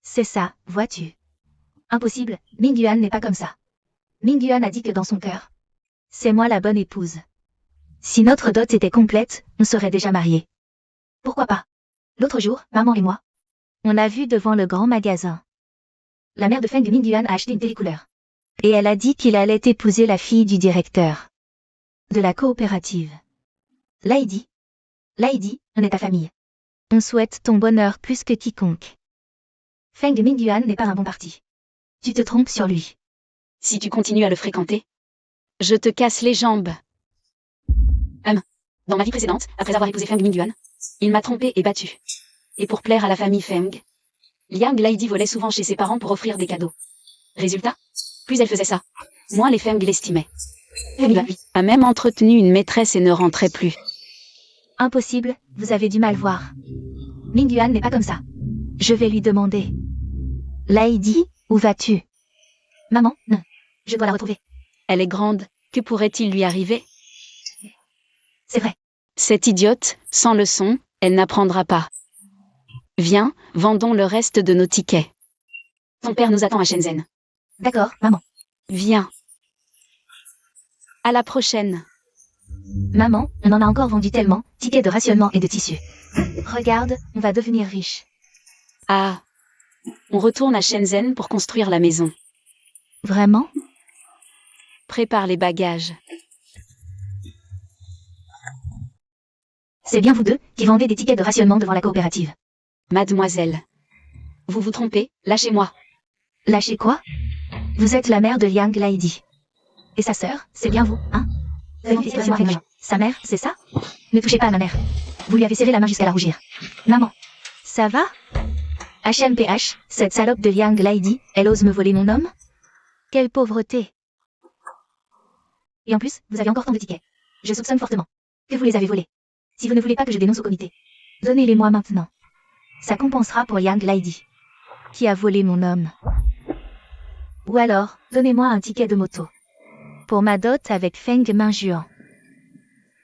C'est ça, vois-tu. Impossible, Mingyuan n'est pas comme ça. Mingyuan a dit que dans son cœur, C'est moi la bonne épouse. si notre dot était complète, on serait déjà mariés. Pourquoi pas? L'autre jour, maman et moi, On l'a vu devant le grand magasin. la mère de Feng Mingyuan a acheté une télécouleur. Et elle a dit qu'il allait épouser la fille du directeur. De la coopérative. Lady, on est ta famille. On souhaite ton bonheur plus que quiconque. Feng Mingyuan n'est pas un bon parti. Tu te trompes sur lui. Si tu continues à le fréquenter, je te casse les jambes. Dans ma vie précédente, après avoir épousé Feng Mingyuan, il m'a trompé et battu. Et pour plaire à la famille Feng, Liang Lady volait souvent chez ses parents pour offrir des cadeaux. Résultat, plus elle faisait ça, moins les Feng l'estimaient. Feng a même entretenu une maîtresse et ne rentrait plus. Impossible, vous avez du mal voir. Mingyuan n'est pas comme ça. Je vais lui demander. Lady, où vas-tu? Maman, non. Je dois la retrouver. Elle est grande, que pourrait-il lui arriver? C'est vrai. Cette idiote, sans leçon, elle n'apprendra pas. Viens, vendons le reste de nos tickets. Ton père nous attend à Shenzhen. D'accord, maman. Viens. À la prochaine. Maman, on en a encore vendu tellement, tickets de rationnement et de tissus. Regarde, on va devenir riche. Ah. On retourne à Shenzhen pour construire la maison. Vraiment? Prépare les bagages. C'est bien vous deux qui vendez des tickets de rationnement devant la coopérative. Mademoiselle. Vous vous trompez, lâchez-moi. Lâchez quoi? Vous êtes la mère de Liang Lady. Et sa sœur, c'est bien vous, hein? Sa mère, c'est ça? Ne touchez pas à ma mère. Vous lui avez serré la main jusqu'à la rougir. Maman. Ça va? HMPH, cette salope de Liang Lady, elle ose me voler mon homme? Quelle pauvreté. Et en plus, vous avez encore tant de tickets. Je soupçonne fortement que vous les avez volés. Si vous ne voulez pas que je dénonce au comité, Donnez-les-moi maintenant. ça compensera pour Liang Lady. Qui a volé mon homme? Ou alors, donnez-moi un ticket de moto. Pour ma dot avec Feng Mingyuan.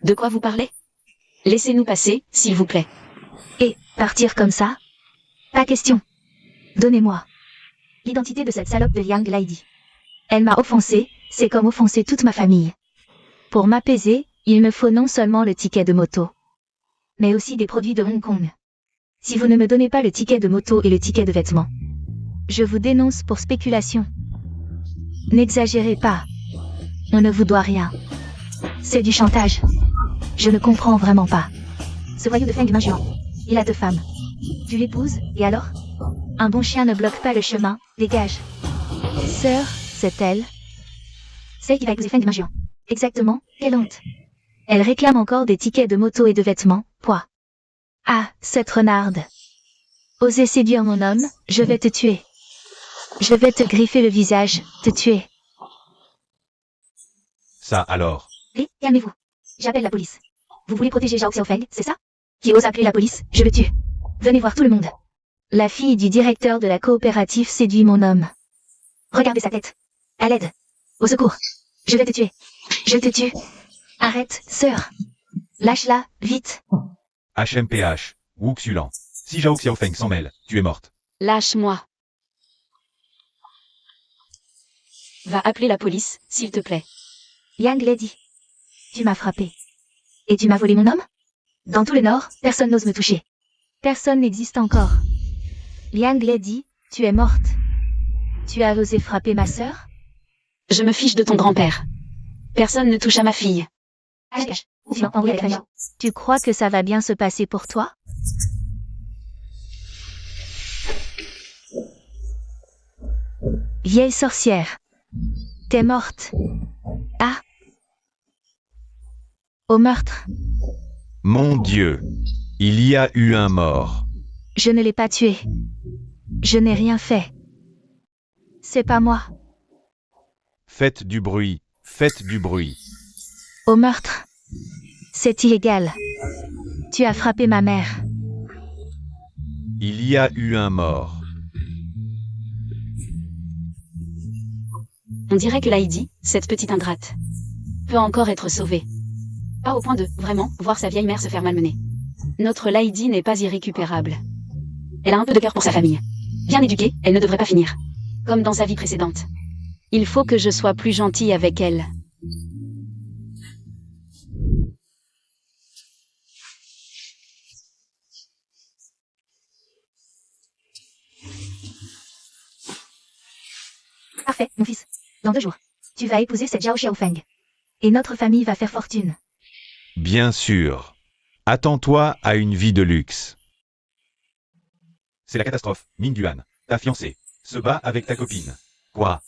De quoi vous parlez? Laissez-nous passer, s'il vous plaît. Et, partir comme ça? Pas question. Donnez-moi l'identité de cette salope de Liang Lady. Elle m'a offensé, c'est comme offenser toute ma famille. Pour m'apaiser, il me faut non seulement le ticket de moto, Mais aussi des produits de Hong Kong. Si vous ne me donnez pas le ticket de moto et le ticket de vêtements, je vous dénonce pour spéculation. N'exagérez pas. On ne vous doit rien. c'est du chantage. Je ne comprends vraiment pas. Ce voyou de Feng Mingyuan, il a 2 femmes. Tu l'épouses, et alors? Un bon chien ne bloque pas le chemin, dégage. Sœur, c'est elle? Celle qui va épouser Feng Mingyuan. Exactement, quelle honte. Elle réclame encore des tickets de moto et de vêtements, quoi. Ah, cette renarde. Osez séduire mon homme, je vais te tuer. Je vais te griffer le visage, te tuer. Ça alors. Hé, calmez-vous. J'appelle la police. Vous voulez protéger Zhao Xiaofeng, c'est ça? Qui ose appeler la police, je le tue. Venez voir tout le monde. La fille du directeur de la coopérative séduit mon homme. Regardez sa tête. À l'aide. Au secours. Je vais te tuer. Je te tue. Arrête, sœur. Lâche-la, vite. HMPH. Wu Xulan. Si Zhao Xiaofeng s'en mêle, tu es morte. Lâche-moi. Va appeler la police, s'il te plaît. Yang Lady. Tu m'as frappé. Et tu m'as volé mon homme? Dans tout le Nord, personne n'ose me toucher. Personne n'existe encore. Liang Lady, tu es morte. Tu as osé frapper ma sœur? Je me fiche de ton grand-père. Personne ne touche à ma fille. Cache, ou sinon envoie avec la famille. Tu crois que ça va bien se passer pour toi? Vieille sorcière. T'es morte. Ah. Au meurtre. Mon Dieu. Il y a eu un mort. Je ne l'ai pas tué. Je n'ai rien fait. C'est pas moi. Faites du bruit. Faites du bruit. Au meurtre. C'est illégal. Tu as frappé ma mère. Il y a eu un mort. On dirait que Lady, cette petite ingrate, peut encore être sauvée. Pas au point de, vraiment, voir sa vieille mère se faire malmener. Notre Lady n'est pas irrécupérable. Elle a un peu de cœur pour sa famille. Bien éduquée, elle ne devrait pas finir. Comme dans sa vie précédente. Il faut que je sois plus gentille avec elle. Parfait, mon fils. Dans 2 jours, tu vas épouser cette Zhao Xiaofeng. Et notre famille va faire fortune. Bien sûr. Attends-toi à une vie de luxe. C'est la catastrophe. Ming Yuan, ta fiancée, se bat avec ta copine. Quoi?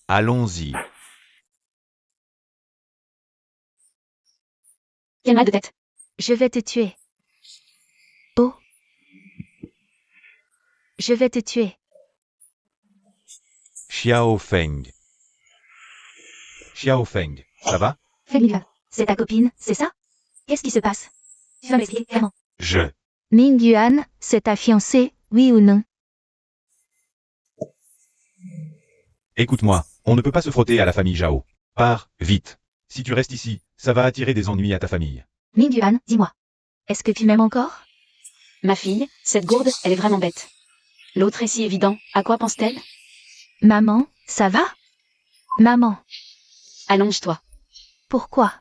Allons-y. Quel mal de tête. Je vais te tuer. Oh. Je vais te tuer. Xiao Feng. Xiao Feng, ça va? Feng Yuan, c'est ta copine, c'est ça? Qu'est-ce qui se passe? Tu vas m'expliquer clairement. Ming Yuan, c'est ta fiancée, oui ou non? Écoute-moi, on ne peut pas se frotter à la famille Zhao. Pars, vite. Si tu restes ici, ça va attirer des ennuis à ta famille. Ming Yuan, dis-moi. Est-ce que tu m'aimes encore? Ma fille, cette gourde, elle est vraiment bête. L'autre est si évident, à quoi pense-t-elle? Maman, ça va? Maman, Allonge-toi. pourquoi?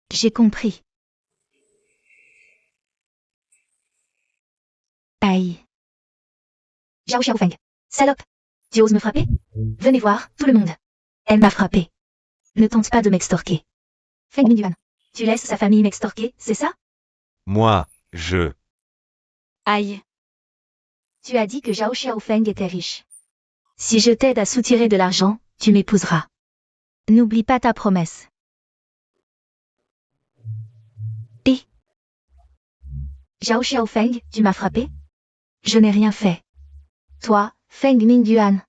J'ai compris. Aïe. Zhao Xiaofeng. Salope. Tu oses me frapper? Venez voir, tout le monde. Elle m'a frappé. Ne tente pas de m'extorquer. Feng Mingyuan. Tu laisses sa famille m'extorquer, c'est ça? Moi, Aïe. Tu as dit que Zhao Xiaofeng était riche. Si je t'aide à soutirer de l'argent, tu m'épouseras. N'oublie pas ta promesse. Zhao Xiaofeng, tu m'as frappé? Je n'ai rien fait. Toi, Feng Mingyuan.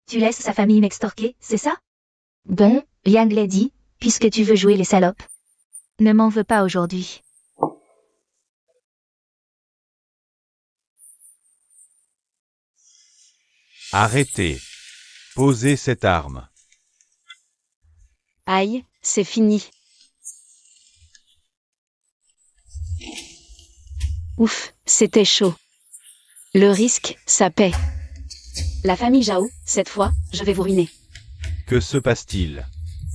Tu laisses sa famille m'extorquer, c'est ça? Bon, Liang Lady, puisque tu veux jouer les salopes. Ne m'en veux pas aujourd'hui. arrêtez. Posez cette arme. Aïe, c'est fini. Ouf, c'était chaud. Le risque, ça paie. La famille Zhao, cette fois, je vais vous ruiner. Que se passe-t-il?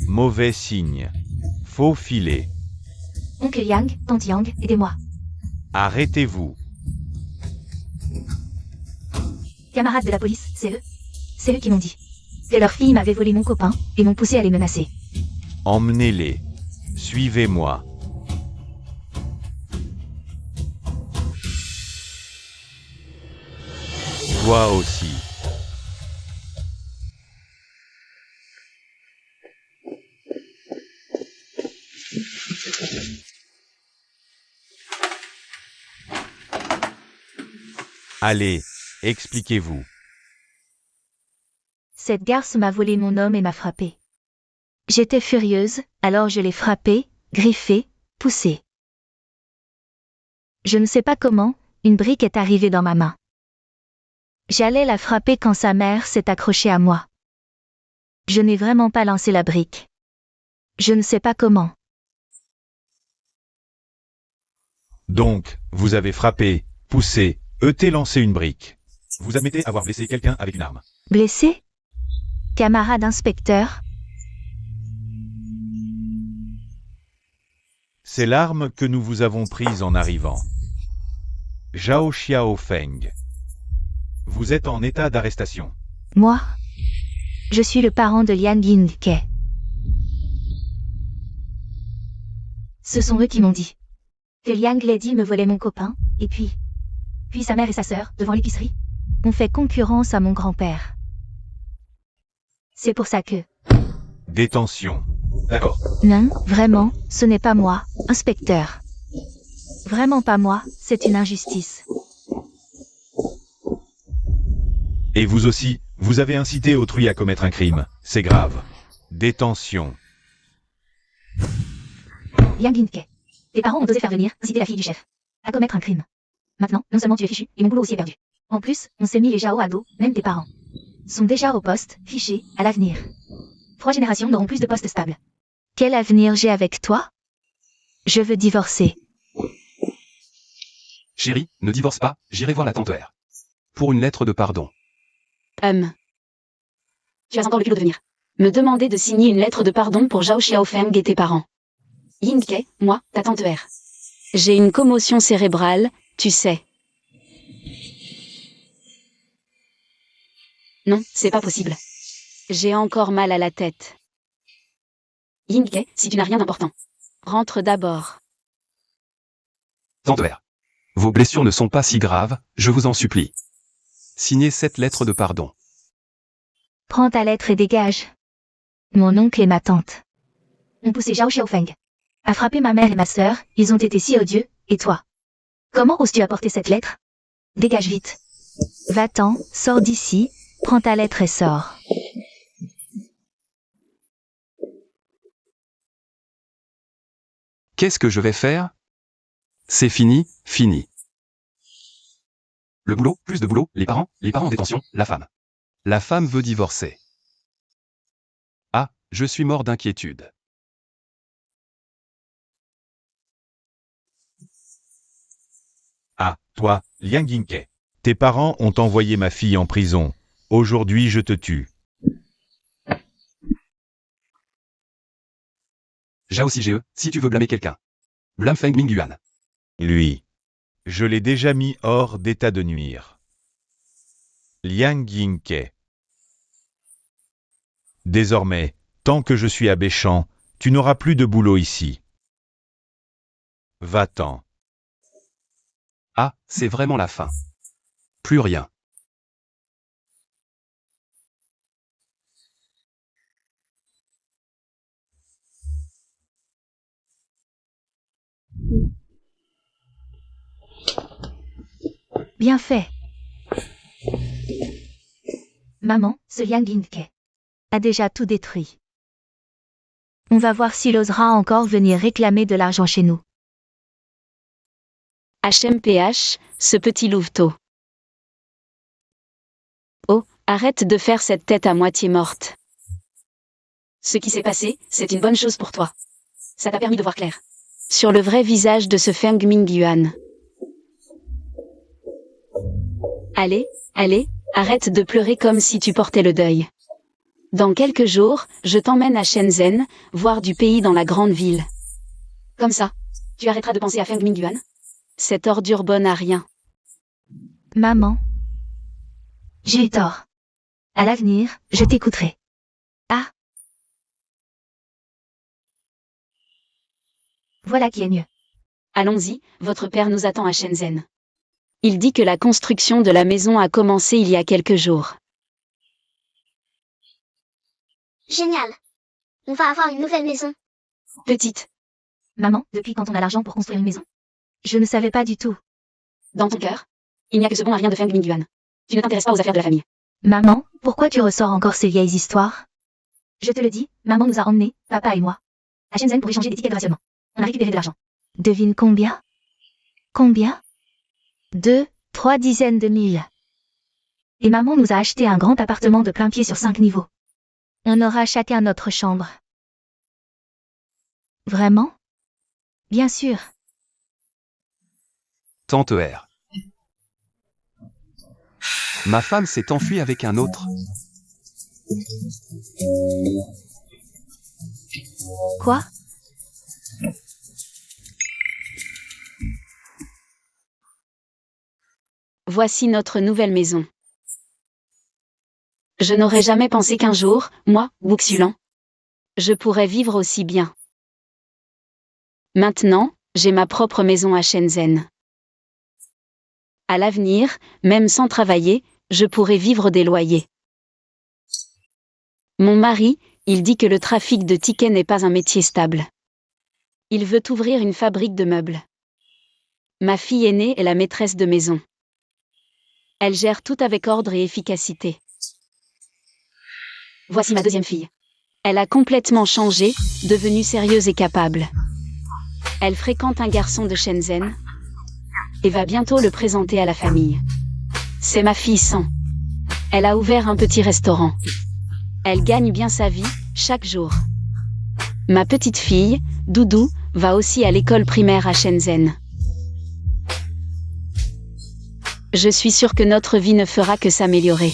Mauvais signe. Faux filet. Oncle Yang, tante Yang, aidez-moi. Arrêtez-vous. Camarades de la police, c'est eux. C'est eux qui m'ont dit que leur fille m'avait volé mon copain et m'ont poussé à les menacer. Emmenez-les. Suivez-moi. Toi aussi. Allez, expliquez-vous. Cette garce m'a volé mon homme et m'a frappé. J'étais furieuse, alors je l'ai frappé, griffé, poussé. Je ne sais pas comment, une brique est arrivée dans ma main. J'allais la frapper quand sa mère s'est accrochée à moi. Je n'ai vraiment pas lancé la brique. Je ne sais pas comment. Donc, vous avez frappé, poussé, heurté, lancé une brique. Vous admettez avoir blessé quelqu'un avec une arme. Blessé? Camarade inspecteur? C'est l'arme que nous vous avons prise en arrivant. Zhao Xiaofeng. Vous êtes en état d'arrestation. Moi? Je suis le parent de Liang Yingke. Ce sont eux qui m'ont dit que Liang Lady me volait mon copain, et puis sa mère et sa sœur, devant l'épicerie, ont fait concurrence à mon grand-père. C'est pour ça que... Détention. D'accord. Non, vraiment, ce n'est pas moi, inspecteur. Vraiment pas moi, c'est une injustice. Et vous aussi, vous avez incité autrui à commettre un crime. C'est grave. Détention. Liang Yingke. Tes parents ont osé faire venir, inciter la fille du chef à commettre un crime. Maintenant, non seulement tu es fichu, et mon boulot aussi est perdu. En plus, on s'est mis les Zhao à dos, même tes parents sont déjà au poste, fichés, à l'avenir. 3 générations n'auront plus de poste stable. Quel avenir j'ai avec toi? Je veux divorcer. Chérie, ne divorce pas, j'irai voir la tante R. Pour une lettre de pardon. Tu as encore le culot de venir me demander de signer une lettre de pardon pour Zhao Xiaofeng et tes parents. Yingke, moi, ta tante R. J'ai une commotion cérébrale, tu sais. Non, c'est pas possible. J'ai encore mal à la tête. Yingke, si tu n'as rien d'important, rentre d'abord. Tante R. Vos blessures ne sont pas si graves, je vous en supplie. Signez cette lettre de pardon. Prends ta lettre et dégage. Mon oncle et ma tante ont poussé Zhao Xiaofeng à frapper ma mère et ma sœur, ils ont été si odieux, et toi? Comment oses-tu apporter cette lettre? Dégage vite. Va-t'en, sors d'ici, prends ta lettre et sors. Qu'est-ce que je vais faire? C'est fini, fini. Le boulot, plus de boulot, les parents en détention, la femme. La femme veut divorcer. Ah, je suis mort d'inquiétude. Ah, toi, Liang Yingke. Tes parents ont envoyé ma fille en prison. Aujourd'hui, je te tue. Zhao Xige, si tu veux blâmer quelqu'un. Blâme Feng Mingyuan. Lui. Je l'ai déjà mis hors d'état de nuire. Liang Yingke. Désormais, tant que je suis à Béchamp, tu n'auras plus de boulot ici. Va-t'en. Ah, c'est vraiment la fin. Plus rien. Bien fait. Maman, ce Liang Yingke A déjà tout détruit. On va voir s'il osera encore venir réclamer de l'argent chez nous. HMPH, ce petit louveteau. Oh, arrête de faire cette tête à moitié morte. Ce qui s'est passé, c'est une bonne chose pour toi. Ça t'a permis de voir clair sur le vrai visage de ce Feng Mingyuan. Allez, arrête de pleurer comme si tu portais le deuil. Dans quelques jours, je t'emmène à Shenzhen, voir du pays dans la grande ville. Comme ça, tu arrêteras de penser à Feng Mingyuan. Cette ordure bonne à rien. Maman, J'ai eu tort. À l'avenir, je t'écouterai. Ah. Voilà qui est mieux. Allons-y, votre père nous attend à Shenzhen. Il dit que la construction de la maison a commencé il y a quelques jours. Génial. On va avoir une nouvelle maison. Petite. Maman, depuis quand on a l'argent pour construire une maison? Je ne savais pas du tout. Dans ton cœur, il n'y a que ce bon à rien de Feng Mingyuan. Tu ne t'intéresses pas aux affaires de la famille. Maman, pourquoi tu ressors encore ces vieilles histoires? Je te le dis, maman nous a emmenés, papa et moi, à Shenzhen pour échanger des tickets de rationnement. On a récupéré de l'argent. Devine combien? Combien? 2, 3 dizaines de mille. Et maman nous a acheté un grand appartement de plein pied sur 5 niveaux. On aura chacun notre chambre. Vraiment? Bien sûr. Tante R. Ma femme s'est enfuie avec un autre. Quoi? Voici notre nouvelle maison. Je n'aurais jamais pensé qu'un jour, moi, Wuxulan, je pourrais vivre aussi bien. Maintenant, j'ai ma propre maison à Shenzhen. À l'avenir, même sans travailler, je pourrai vivre des loyers. Mon mari, il dit que le trafic de tickets n'est pas un métier stable. Il veut ouvrir une fabrique de meubles. Ma fille aînée est la maîtresse de maison. Elle gère tout avec ordre et efficacité. Voici ma deuxième fille. Elle a complètement changé, devenue sérieuse et capable. Elle fréquente un garçon de Shenzhen et va bientôt le présenter à la famille. C'est ma fille San. Elle a ouvert un petit restaurant. Elle gagne bien sa vie, chaque jour. Ma petite fille, Doudou, va aussi à l'école primaire à Shenzhen. Je suis sûre que notre vie ne fera que s'améliorer.